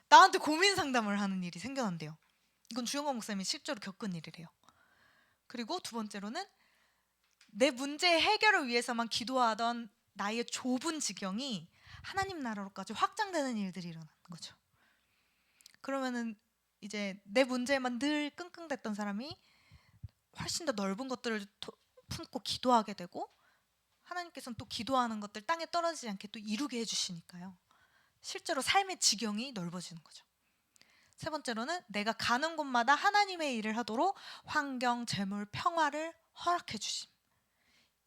나한테 고민 상담을 하는 일이 생겨난대요. 이건 주영광 목사님이 실제로 겪은 일이래요. 그리고 두 번째로는 내 문제 해결을 위해서만 기도하던 나의 좁은 지경이 하나님 나라로까지 확장되는 일들이 일어나는 거죠. 그러면은 이제 내 문제에만 늘 끙끙댔던 사람이 훨씬 더 넓은 것들을 품고 기도하게 되고, 하나님께서는 또 기도하는 것들 땅에 떨어지지 않게 또 이루게 해주시니까요. 실제로 삶의 지경이 넓어지는 거죠. 세 번째로는 내가 가는 곳마다 하나님의 일을 하도록 환경, 재물, 평화를 허락해 주심.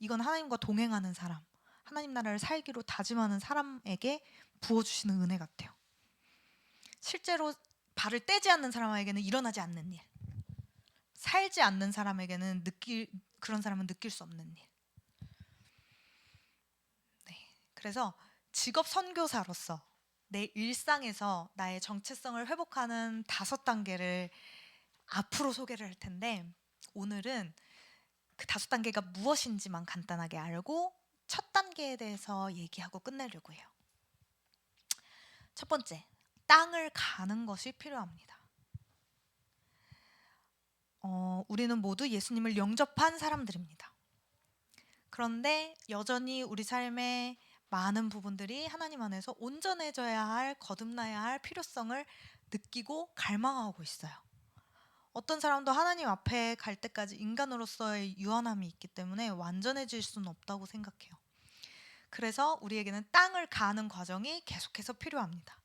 이건 하나님과 동행하는 사람, 하나님 나라를 살기로 다짐하는 사람에게 부어주시는 은혜 같아요. 실제로 발을 떼지 않는 사람에게는 일어나지 않는 일, 살지 않는 사람에게는 그런 사람은 느낄 수 없는 일. 네, 그래서 직업 선교사로서 내 일상에서 나의 정체성을 회복하는 5단계를 앞으로 소개를 할 텐데, 오늘은 그 5단계가 무엇인지만 간단하게 알고 첫 단계에 대해서 얘기하고 끝내려고 해요. 첫 번째, 땅을 가는 것이 필요합니다. 우리는 모두 예수님을 영접한 사람들입니다. 그런데 여전히 우리 삶의 많은 부분들이 하나님 안에서 온전해져야 할, 거듭나야 할 필요성을 느끼고 갈망하고 있어요. 어떤 사람도 하나님 앞에 갈 때까지 인간으로서의 유한함이 있기 때문에 완전해질 수는 없다고 생각해요. 그래서 우리에게는 땅을 가는 과정이 계속해서 필요합니다.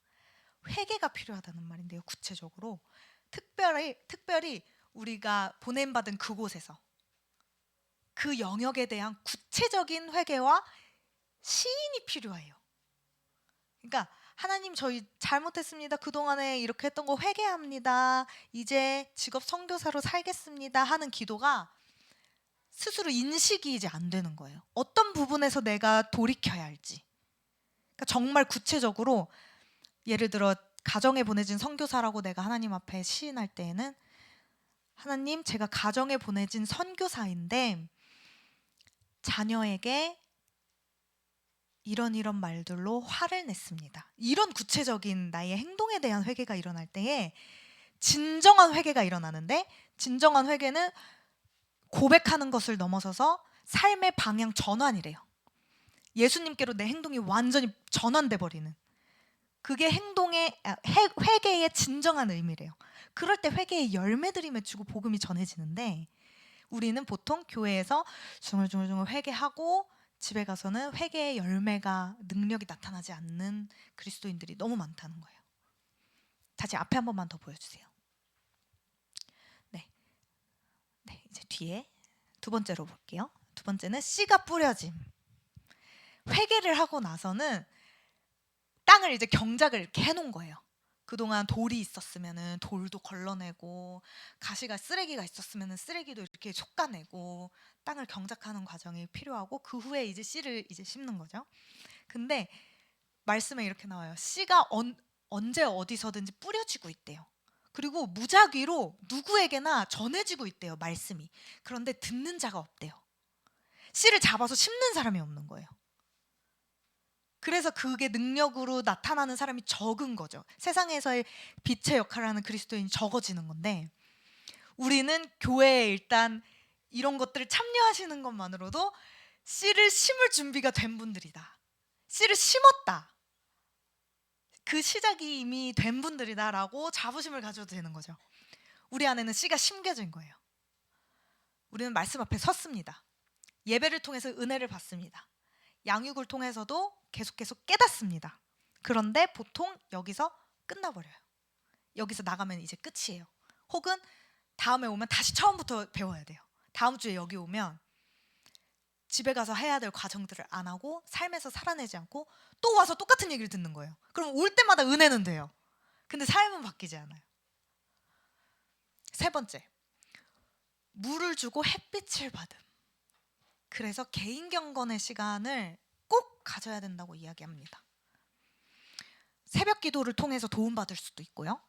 회개가 필요하다는 말인데요. 구체적으로 특별히 우리가 보냄받은 그곳에서 그 영역에 대한 구체적인 회개와 시인이 필요해요. 그러니까 하나님 저희 잘못했습니다. 그동안에 이렇게 했던 거 회개합니다. 이제 직업 선교사로 살겠습니다. 하는 기도가 스스로 인식이 이제 안 되는 거예요. 어떤 부분에서 내가 돌이켜야 할지. 그러니까 정말 구체적으로 예를 들어 가정에 보내진 선교사라고 내가 하나님 앞에 시인할 때에는 하나님 제가 가정에 보내진 선교사인데 자녀에게 이런 말들로 화를 냈습니다. 이런 구체적인 나의 행동에 대한 회개가 일어날 때에 진정한 회개가 일어나는데 진정한 회개는 고백하는 것을 넘어서서 삶의 방향 전환이래요. 예수님께로 내 행동이 완전히 전환돼 버리는 그게 회개의 진정한 의미래요. 그럴 때 회개의 열매들이 맺히고 복음이 전해지는데 우리는 보통 교회에서 중얼중얼 회개하고 집에 가서는 회개의 열매가 능력이 나타나지 않는 그리스도인들이 너무 많다는 거예요. 다시 앞에 한 번만 더 보여주세요. 네, 이제 뒤에 두 번째로 볼게요. 두 번째는 씨가 뿌려짐. 회개를 하고 나서는 땅을 이제 경작을 이렇게 해놓은 거예요. 그동안 돌이 있었으면은 돌도 걸러내고 가시가 쓰레기가 있었으면은 쓰레기도 이렇게 솎아내고 땅을 경작하는 과정이 필요하고 그 후에 이제 씨를 이제 심는 거죠. 근데 말씀에 이렇게 나와요. 씨가 언제 어디서든지 뿌려지고 있대요. 그리고 무작위로 누구에게나 전해지고 있대요. 말씀이. 그런데 듣는 자가 없대요. 씨를 잡아서 심는 사람이 없는 거예요. 그래서 그게 능력으로 나타나는 사람이 적은 거죠. 세상에서의 빛의 역할을 하는 그리스도인이 적어지는 건데 우리는 교회에 일단 이런 것들을 참여하시는 것만으로도 씨를 심을 준비가 된 분들이다. 씨를 심었다. 그 시작이 이미 된 분들이다라고 자부심을 가져도 되는 거죠. 우리 안에는 씨가 심겨진 거예요. 우리는 말씀 앞에 섰습니다. 예배를 통해서 은혜를 받습니다. 양육을 통해서도 계속 깨닫습니다. 그런데 보통 여기서 끝나버려요. 여기서 나가면 이제 끝이에요. 혹은 다음에 오면 다시 처음부터 배워야 돼요. 다음 주에 여기 오면 집에 가서 해야 될 과정들을 안 하고 삶에서 살아내지 않고 또 와서 똑같은 얘기를 듣는 거예요. 그럼 올 때마다 은혜는 돼요. 근데 삶은 바뀌지 않아요. 세 번째, 물을 주고 햇빛을 받음. 그래서 개인 경건의 시간을 꼭 가져야 된다고 이야기합니다. 새벽 기도를 통해서 도움받을 수도 있고요.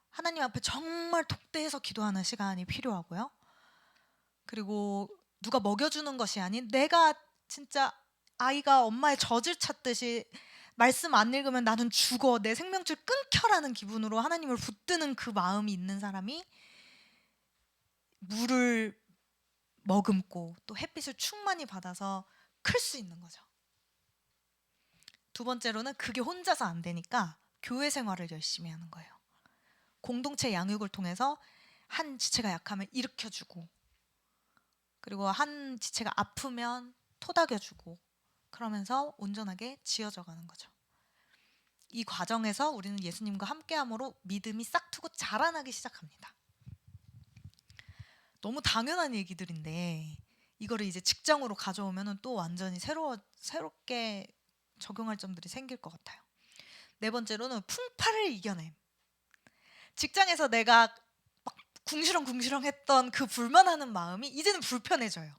하나님 앞에 정말 독대해서 기도하는 시간이 필요하고요. 그리고 누가 먹여주는 것이 아닌 내가 진짜 아이가 엄마의 젖을 찾듯이 말씀 안 읽으면 나는 죽어, 내 생명줄 끊겨라는 기분으로 하나님을 붙드는 그 마음이 있는 사람이 물을 머금고 또 햇빛을 충만히 받아서 클 수 있는 거죠. 두 번째로는 그게 혼자서 안 되니까 교회 생활을 열심히 하는 거예요. 공동체 양육을 통해서 한 지체가 약하면 일으켜주고 그리고 한 지체가 아프면 토닥여주고 그러면서 온전하게 지어져 가는 거죠. 이 과정에서 우리는 예수님과 함께함으로 믿음이 싹트고 자라나기 시작합니다. 너무 당연한 얘기들인데 이거를 이제 직장으로 가져오면 또 완전히 새롭게 적용할 점들이 생길 것 같아요. 네 번째로는 풍파를 이겨냄. 직장에서 내가 막 궁시렁궁시렁 했던 그 불만하는 마음이 이제는 불편해져요.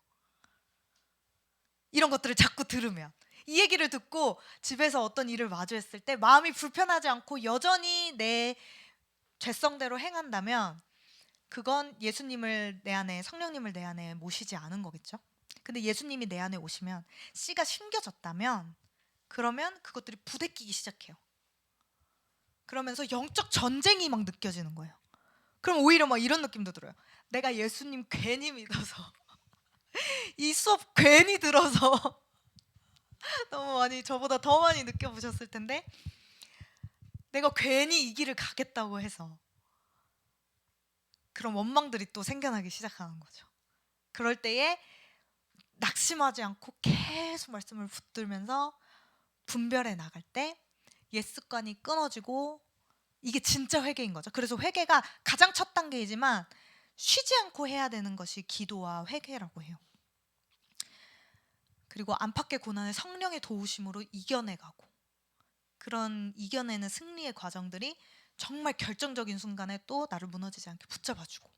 이런 것들을 자꾸 들으면 이 얘기를 듣고 집에서 어떤 일을 마주했을 때 마음이 불편하지 않고 여전히 내 죄성대로 행한다면 그건 예수님을 내 안에, 성령님을 내 안에 모시지 않은 거겠죠. 근데 예수님이 내 안에 오시면 씨가 심겨졌다면 그러면 그것들이 부대끼기 시작해요. 그러면서 영적 전쟁이 막 느껴지는 거예요. 그럼 오히려 막 이런 느낌도 들어요. 내가 예수님 괜히 믿어서 이 수업 괜히 들어서 너무 많이 저보다 더 많이 느껴보셨을 텐데 내가 괜히 이 길을 가겠다고 해서 그런 원망들이 또 생겨나기 시작하는 거죠. 그럴 때에 낙심하지 않고 계속 말씀을 붙들면서 분별해 나갈 때 옛 습관이 끊어지고 이게 진짜 회개인 거죠. 그래서 회개가 가장 첫 단계이지만 쉬지 않고 해야 되는 것이 기도와 회개라고 해요. 그리고 안팎의 고난을 성령의 도우심으로 이겨내가고 그런 이겨내는 승리의 과정들이 정말 결정적인 순간에 또 나를 무너지지 않게 붙잡아주고,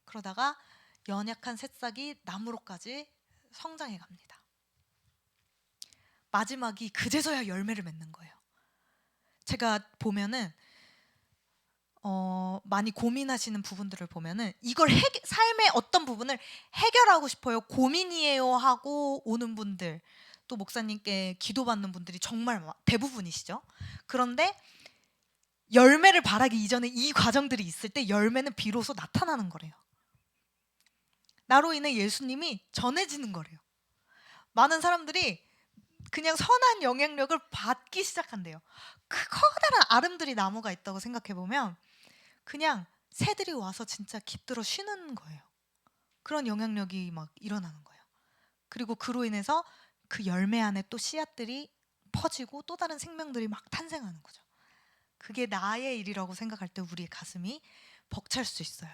그러다가 연약한 새싹이 나무로까지 성장해 갑니다. 마지막이 그제서야 열매를 맺는 거예요. 제가 보면은 많이 고민하시는 부분들을 보면은 이걸 삶의 어떤 부분을 해결하고 싶어요, 고민이에요 하고 오는 분들, 또 목사님께 기도받는 분들이 정말 대부분이시죠. 그런데 열매를 바라기 이전에 이 과정들이 있을 때 열매는 비로소 나타나는 거래요. 나로 인해 예수님이 전해지는 거래요. 많은 사람들이 그냥 선한 영향력을 받기 시작한대요. 그 커다란 아름드리 나무가 있다고 생각해보면 그냥 새들이 와서 진짜 깃들어 쉬는 거예요. 그런 영향력이 막 일어나는 거예요. 그리고 그로 인해서 그 열매 안에 또 씨앗들이 퍼지고 또 다른 생명들이 막 탄생하는 거죠. 그게 나의 일이라고 생각할 때 우리의 가슴이 벅찰 수 있어요.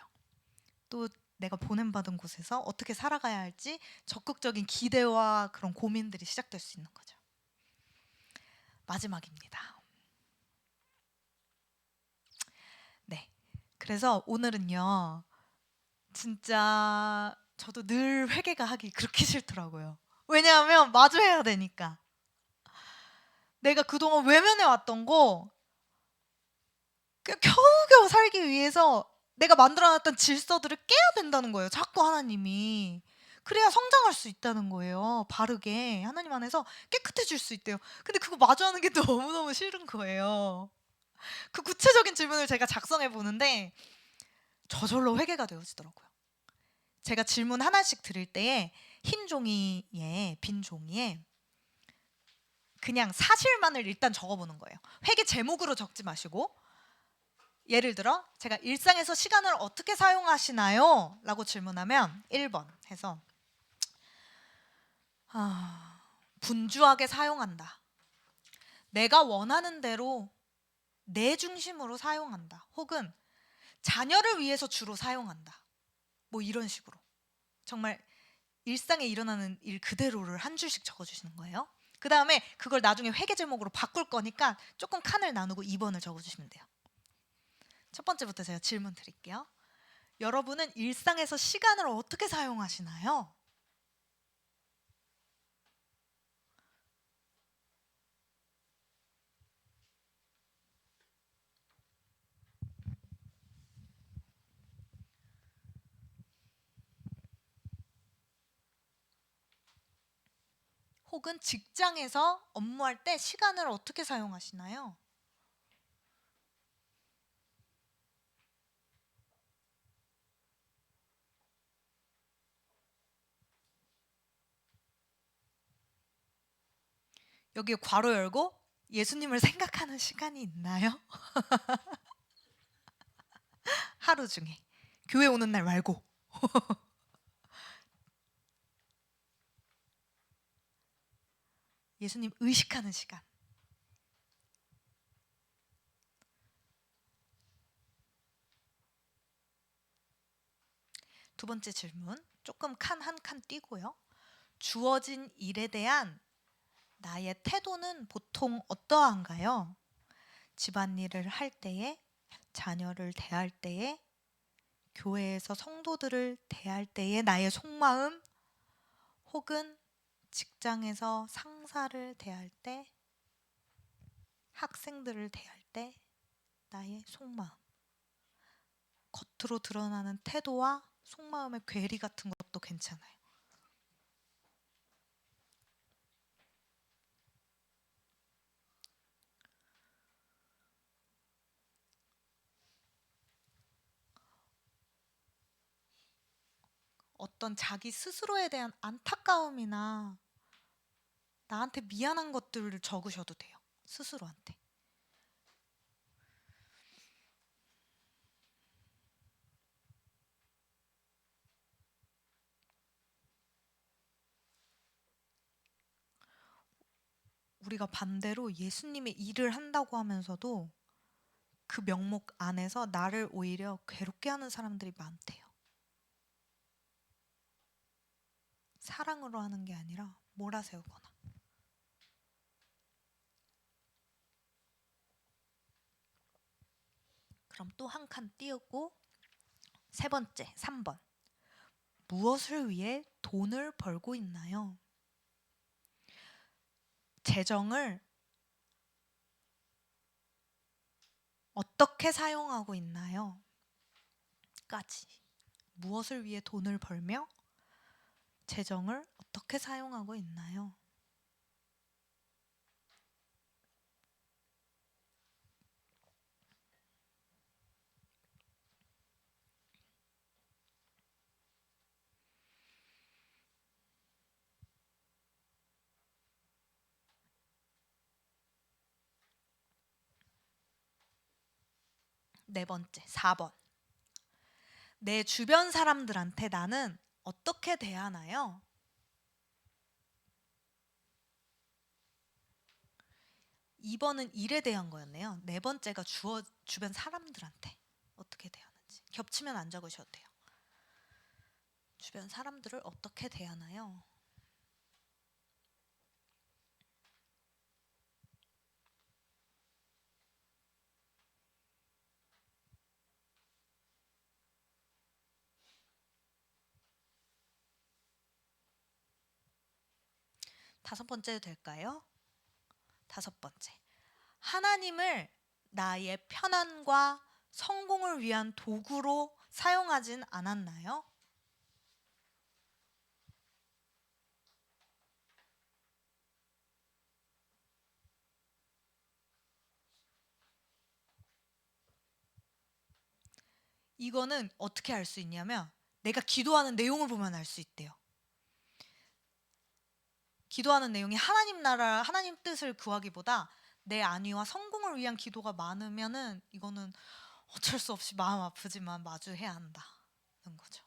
또 내가 보냄받은 곳에서 어떻게 살아가야 할지 적극적인 기대와 그런 고민들이 시작될 수 있는 거죠. 마지막입니다. 네. 그래서 오늘은요, 진짜 저도 늘 회개가 하기 그렇게 싫더라고요. 왜냐하면 마주해야 되니까. 내가 그동안 외면해 왔던 거 겨우겨우 살기 위해서 내가 만들어놨던 질서들을 깨야 된다는 거예요. 자꾸 하나님이. 그래야 성장할 수 있다는 거예요. 바르게 하나님 안에서 깨끗해질 수 있대요. 근데 그거 마주하는 게 너무너무 싫은 거예요. 그 구체적인 질문을 제가 작성해 보는데 저절로 회개가 되어지더라고요. 제가 질문 하나씩 드릴 때에 흰 종이에, 빈 종이에 그냥 사실만을 일단 적어보는 거예요. 회개 제목으로 적지 마시고, 예를 들어 제가 일상에서 시간을 어떻게 사용하시나요? 라고 질문하면 1번 해서 분주하게 사용한다, 내가 원하는 대로 내 중심으로 사용한다, 혹은 자녀를 위해서 주로 사용한다, 뭐 이런 식으로 정말 일상에 일어나는 일 그대로를 한 줄씩 적어주시는 거예요. 그 다음에 그걸 나중에 회계 제목으로 바꿀 거니까 조금 칸을 나누고 2번을 적어주시면 돼요. 첫 번째부터 제가 질문 드릴게요. 여러분은 일상에서 시간을 어떻게 사용하시나요? 혹은 직장에서 업무할 때 시간을 어떻게 사용하시나요? 여기에 괄호 열고 예수님을 생각하는 시간이 있나요? 하루 중에 교회 오는 날 말고. 예수님 의식하는 시간. 두 번째 질문, 조금 칸 한 칸 띄고요. 주어진 일에 대한 나의 태도는 보통 어떠한가요? 집안일을 할 때에, 자녀를 대할 때에, 교회에서 성도들을 대할 때의 나의 속마음, 혹은 직장에서 상사를 대할 때, 학생들을 대할 때 나의 속마음. 겉으로 드러나는 태도와 속마음의 괴리 같은 것도 괜찮아요. 어떤 자기 스스로에 대한 안타까움이나 나한테 미안한 것들을 적으셔도 돼요. 스스로한테. 우리가 반대로 예수님의 일을 한다고 하면서도 그 명목 안에서 나를 오히려 괴롭게 하는 사람들이 많대요. 사랑으로 하는 게 아니라 몰아세우거나. 그럼 또 한 칸 띄우고 세 번째 3번. 무엇을 위해 돈을 벌고 있나요? 재정을 어떻게 사용하고 있나요? 까지. 무엇을 위해 돈을 벌며 재정을 어떻게 사용하고 있나요? 네 번째 4번. 내 주변 사람들한테 나는 어떻게 대하나요? 2번은 일에 대한 거였네요. 네 번째가 주변 사람들한테 어떻게 대하는지. 겹치면 안 적으셔도 돼요. 주변 사람들을 어떻게 대하나요? 다섯 번째도 될까요? 다섯 번째. 하나님을 나의 편안과 성공을 위한 도구로 사용하진 않았나요? 이거는 어떻게 알 수 있냐면 내가 기도하는 내용을 보면 알 수 있대요. 기도하는 내용이 하나님 나라, 하나님 뜻을 구하기보다 내 안위와 성공을 위한 기도가 많으면은 이거는 어쩔 수 없이 마음 아프지만 마주해야 한다는 거죠.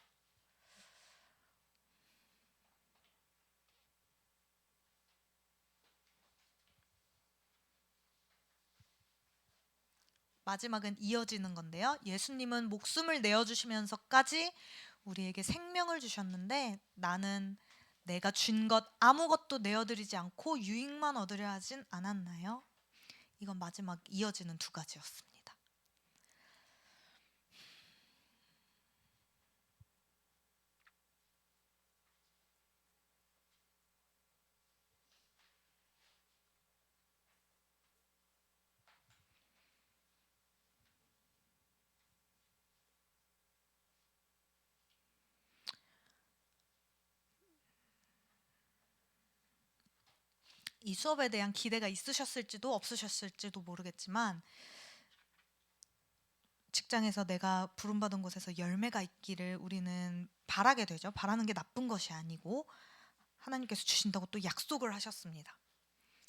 마지막은 이어지는 건데요. 예수님은 목숨을 내어주시면서까지 우리에게 생명을 주셨는데 나는 내가 준 것 아무것도 내어드리지 않고 유익만 얻으려 하진 않았나요? 이건 마지막 이어지는 두 가지였습니다. 이 수업에 대한 기대가 있으셨을지도 없으셨을지도 모르겠지만 직장에서 내가 부름받은 곳에서 열매가 있기를 우리는 바라게 되죠. 바라는 게 나쁜 것이 아니고 하나님께서 주신다고 또 약속을 하셨습니다.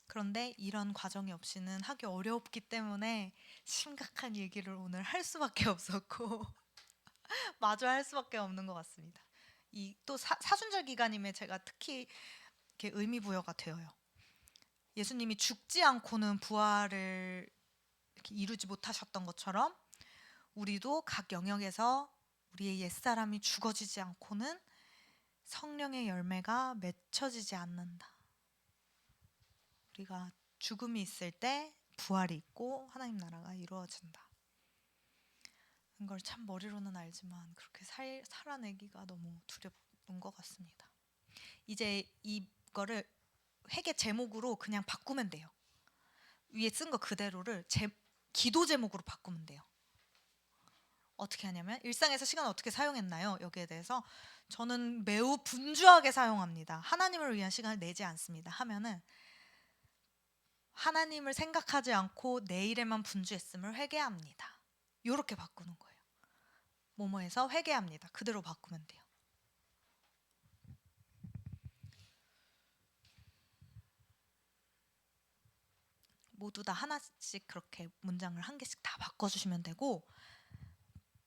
그런데 이런 과정이 없이는 하기 어렵기 때문에 심각한 얘기를 오늘 할 수밖에 없었고 마주 할 수밖에 없는 것 같습니다. 이 또 사순절 기간임에 제가 특히 이렇게 의미 부여가 되어요. 예수님이 죽지 않고는 부활을 이렇게 이루지 못하셨던 것처럼 우리도 각 영역에서 우리의 옛사람이 죽어지지 않고는 성령의 열매가 맺혀지지 않는다. 우리가 죽음이 있을 때 부활이 있고 하나님 나라가 이루어진다. 이걸 참 머리로는 알지만 그렇게 살아내기가 너무 두려운 것 같습니다. 이제 이거를 회개 제목으로 그냥 바꾸면 돼요. 위에 쓴 거 그대로를 기도 제목으로 바꾸면 돼요. 어떻게 하냐면 일상에서 시간을 어떻게 사용했나요? 여기에 대해서 저는 매우 분주하게 사용합니다. 하나님을 위한 시간을 내지 않습니다. 하면은 하나님을 생각하지 않고 내일에만 분주했음을 회개합니다. 이렇게 바꾸는 거예요. 뭐뭐해서 회개합니다. 그대로 바꾸면 돼요. 모두 다 하나씩 그렇게 문장을 한 개씩 다 바꿔주시면 되고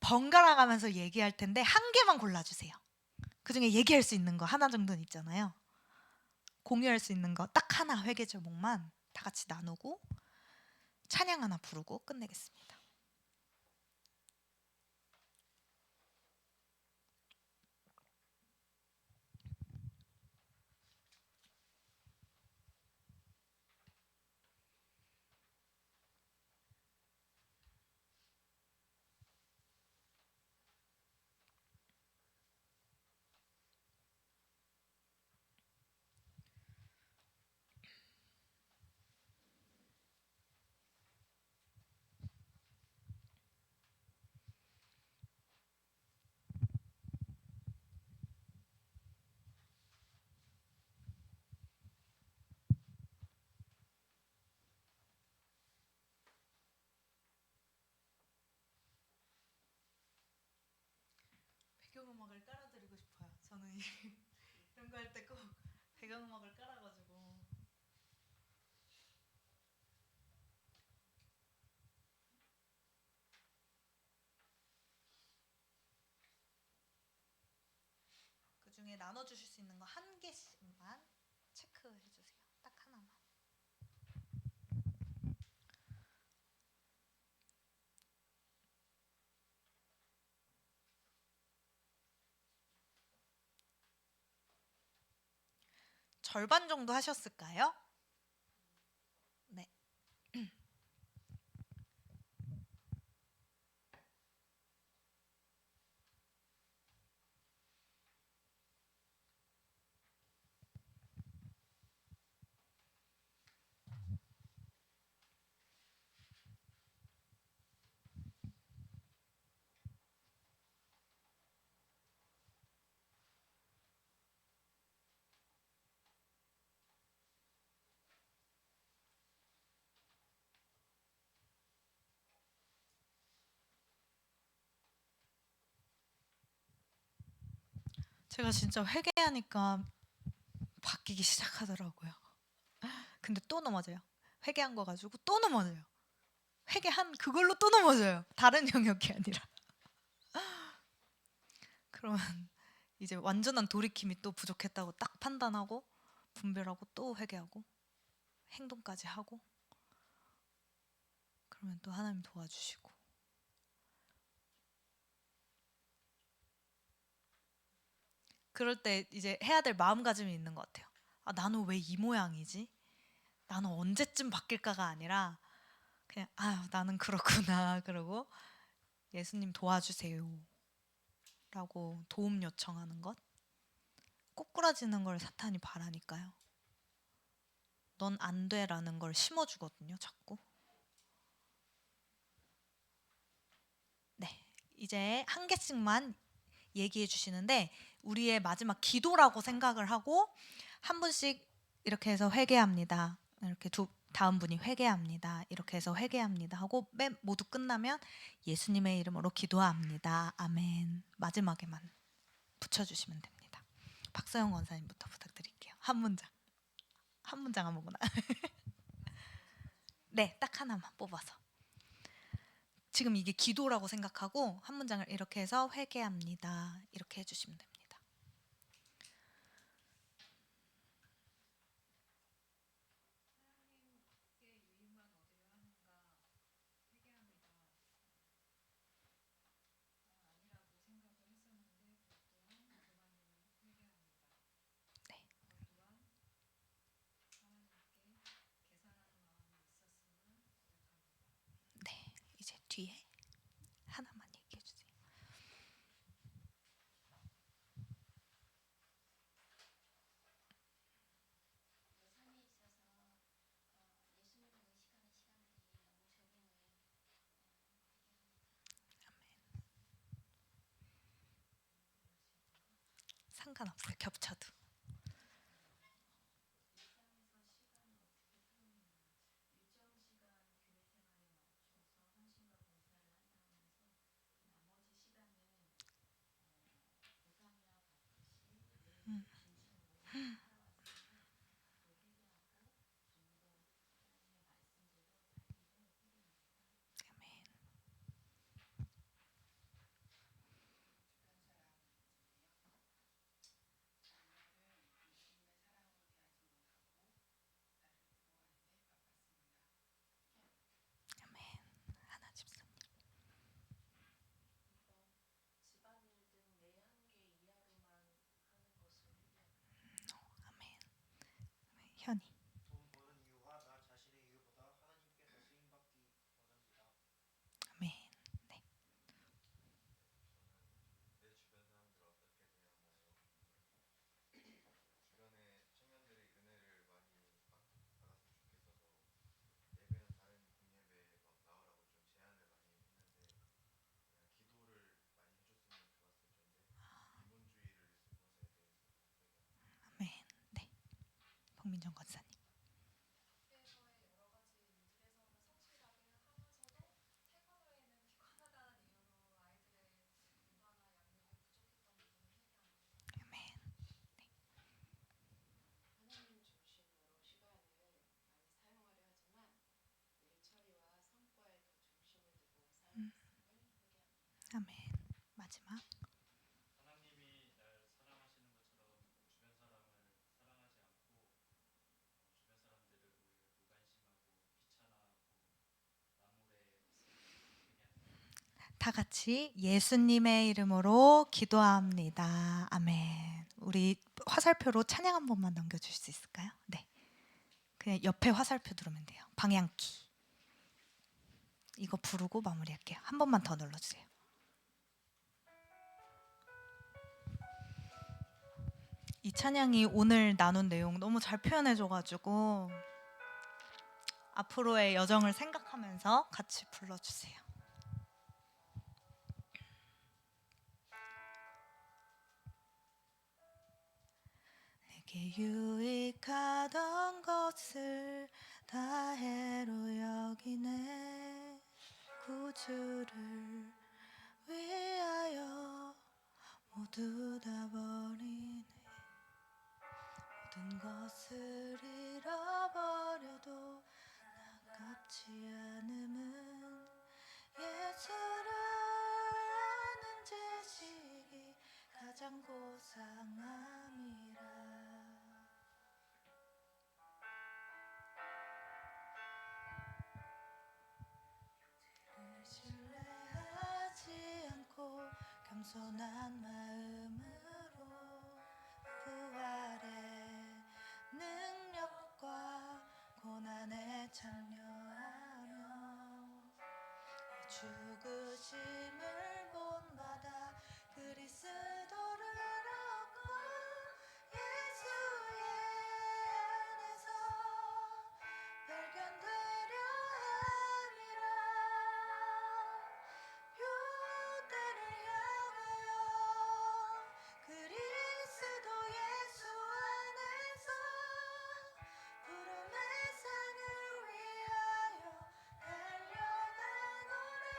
번갈아 가면서 얘기할 텐데 한 개만 골라주세요. 그중에 얘기할 수 있는 거 하나 정도는 있잖아요. 공유할 수 있는 거 딱 하나 회개 제목만 다 같이 나누고 찬양 하나 부르고 끝내겠습니다. 배경음악을 깔아드리고 싶어요. 저는 이런 거 할 때 꼭 배경음악을 깔아가지고. 그 중에 나눠주실 수 있는 거 한 개씩만 체크해 주세요. 딱 하나만. 절반 정도 하셨을까요? 네. 제가 진짜 회개하니까 바뀌기 시작하더라고요. 근데 또 넘어져요. 회개한 거 가지고 또 넘어져요. 회개한 그걸로 또 넘어져요. 다른 영역이 아니라. 그러면 이제 완전한 돌이킴이 또 부족했다고 딱 판단하고 분별하고 또 회개하고 행동까지 하고 그러면 또 하나님 도와주시고 그럴 때 이제 해야 될 마음가짐이 있는 것 같아요. 아, 나는 왜 이 모양이지? 나는 언제쯤 바뀔까가 아니라 그냥 아, 나는 그렇구나. 그러고 예수님 도와주세요. 라고 도움 요청하는 것. 꼬꾸라지는 걸 사탄이 바라니까요. 넌 안 돼라는 걸 심어주거든요, 자꾸. 네, 이제 한 개씩만 얘기해 주시는데 우리의 마지막 기도라고 생각을 하고 한 분씩 이렇게 해서 회개합니다. 이렇게 다음 분이 회개합니다. 이렇게 해서 회개합니다 하고 모두 끝나면 예수님의 이름으로 기도합니다. 아멘. 마지막에만 붙여주시면 됩니다. 박서영 원사님부터 부탁드릴게요. 한 문장. 한 문장 아무거나. 네, 딱 하나만 뽑아서. 지금 이게 기도라고 생각하고 한 문장을 이렇게 해서 회개합니다. 이렇게 해주시면 됩니다. 하나님께 유익만 얻으려 하는가 회개합니다. 아니라고 생각을 했었는데 그 또한 그만이면 회개합니다. 네. 그 또한 하나님께 계산하는 마음이 있었음을 고백합니다. 네, 이제 뒤에 하나만 얘기해 주세요. 삶에 있어서 예수님을 의식하는 시간들이 너무 적음을 상관없어요. 겹쳐도. 일상에서 시간을 어떻게 태우느냐 일정 시간 교회 생활에 맞춰서 헌신과 봉사를 하면서 나머지 시간은 보상이나 받듯이 늘 진심으로 살아왔으면 또 회개하고 좀 더 하나님의 말씀대로 살기를 회개합니다. 아멘. 아멘. 하나 집사님. 이번 집안일 등 내 한계 이하로만 하는 것을 회개합니다. 아멘. 현이. 돈 버는 이유가 나 자신의 이유보다 하나님께 더 쓰임 받기 원합니다. 아멘. 네. 저는 내 주변 사람들 어떻게 대하나요? 주변의 청년들의 은혜를 많이 받았으면 좋겠어서 예배는 다른 공예배 막 나오라고 좀 제안을 많이 했는데 그냥 기도를 많이 해줬으면 좋았을 텐데 비문주의를 쓴 것에 대해서 회개합니다. 아멘. 네. 박민정 권사님. 학교에서의 여러 가지 일들에서는 성실하게 하면서도 퇴근 후에는 피곤하다는 이유로 아이들의 육아나 양육에 부족했던 아멘. 마지막. 하나님이 날 사랑하시는 것처럼 주변 사람을 사랑하지 않고 주변 사람들을 오히려 무관심하고 귀찮아하고 나무래 다 같이 예수님의 이름으로 기도합니다. 아멘. 우리 화살표로 찬양 한 번만 넘겨줄 수 있을까요? 네. 그냥 옆에 화살표 누르면 돼요. 방향키. 이거 부르고 마무리할게요. 한 번만 더 눌러주세요. 이 찬양이 오늘 나눈 내용 너무 잘 표현해줘가지고 앞으로의 여정을 생각하면서 같이 불러주세요. 내게 유익하던 것을 다 해로 여기네. 구주를 위하여 모두 다 버리네. 모든 것을 잃어버려도 아깝지 않음은 예수를 아는 지식이 가장 고상함이라. 그를 신뢰하지 않고 겸손한 마음으로 부활의 능력과 고난에 참여하며 죽으심을 본받아 그리스도를 얻고 예수의 안에서 발견되려 함이라. 표대를 향하여 그리스도 예수 안에서 부름의 상을 위하여 달려가노라.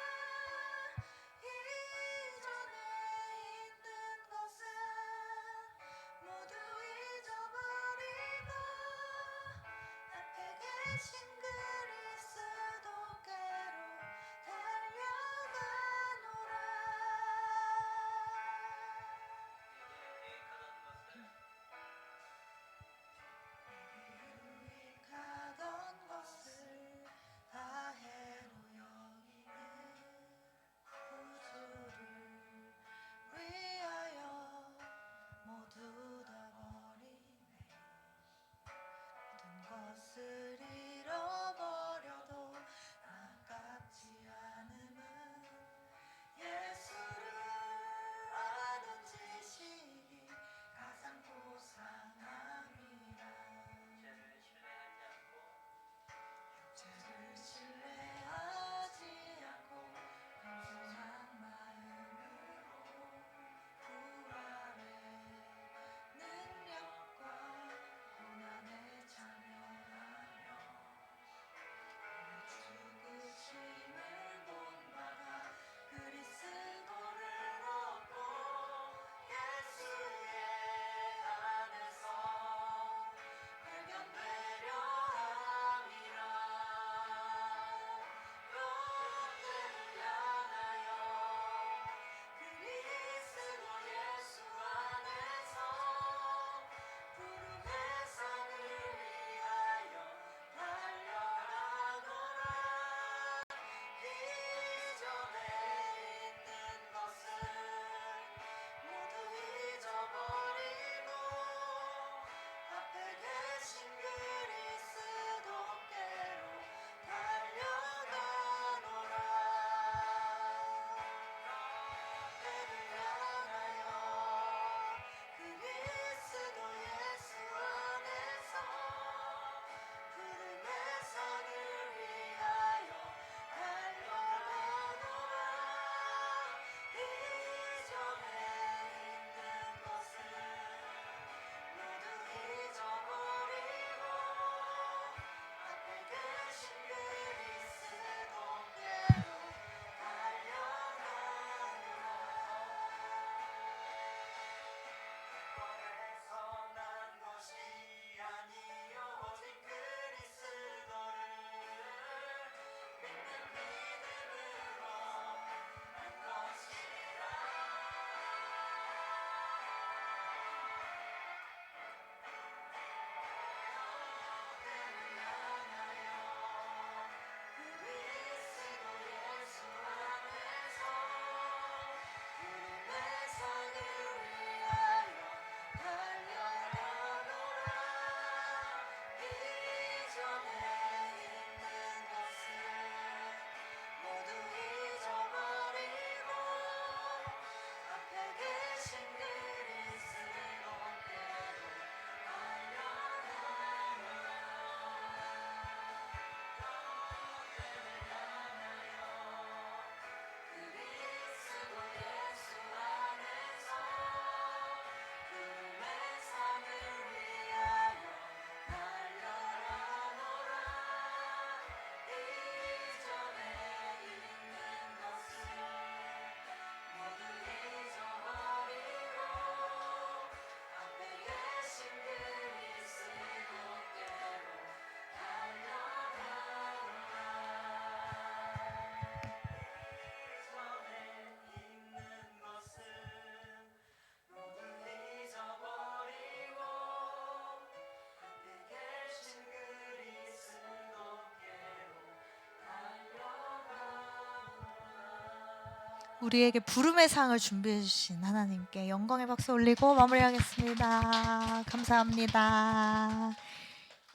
우리에게 부름의 상을 준비해 주신 하나님께 영광의 박수 올리고 마무리하겠습니다. 감사합니다.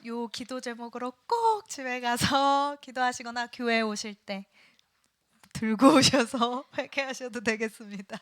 요 기도 제목으로 꼭 집에 가서 기도하시거나 교회 오실 때 들고 오셔서 회개하셔도 되겠습니다.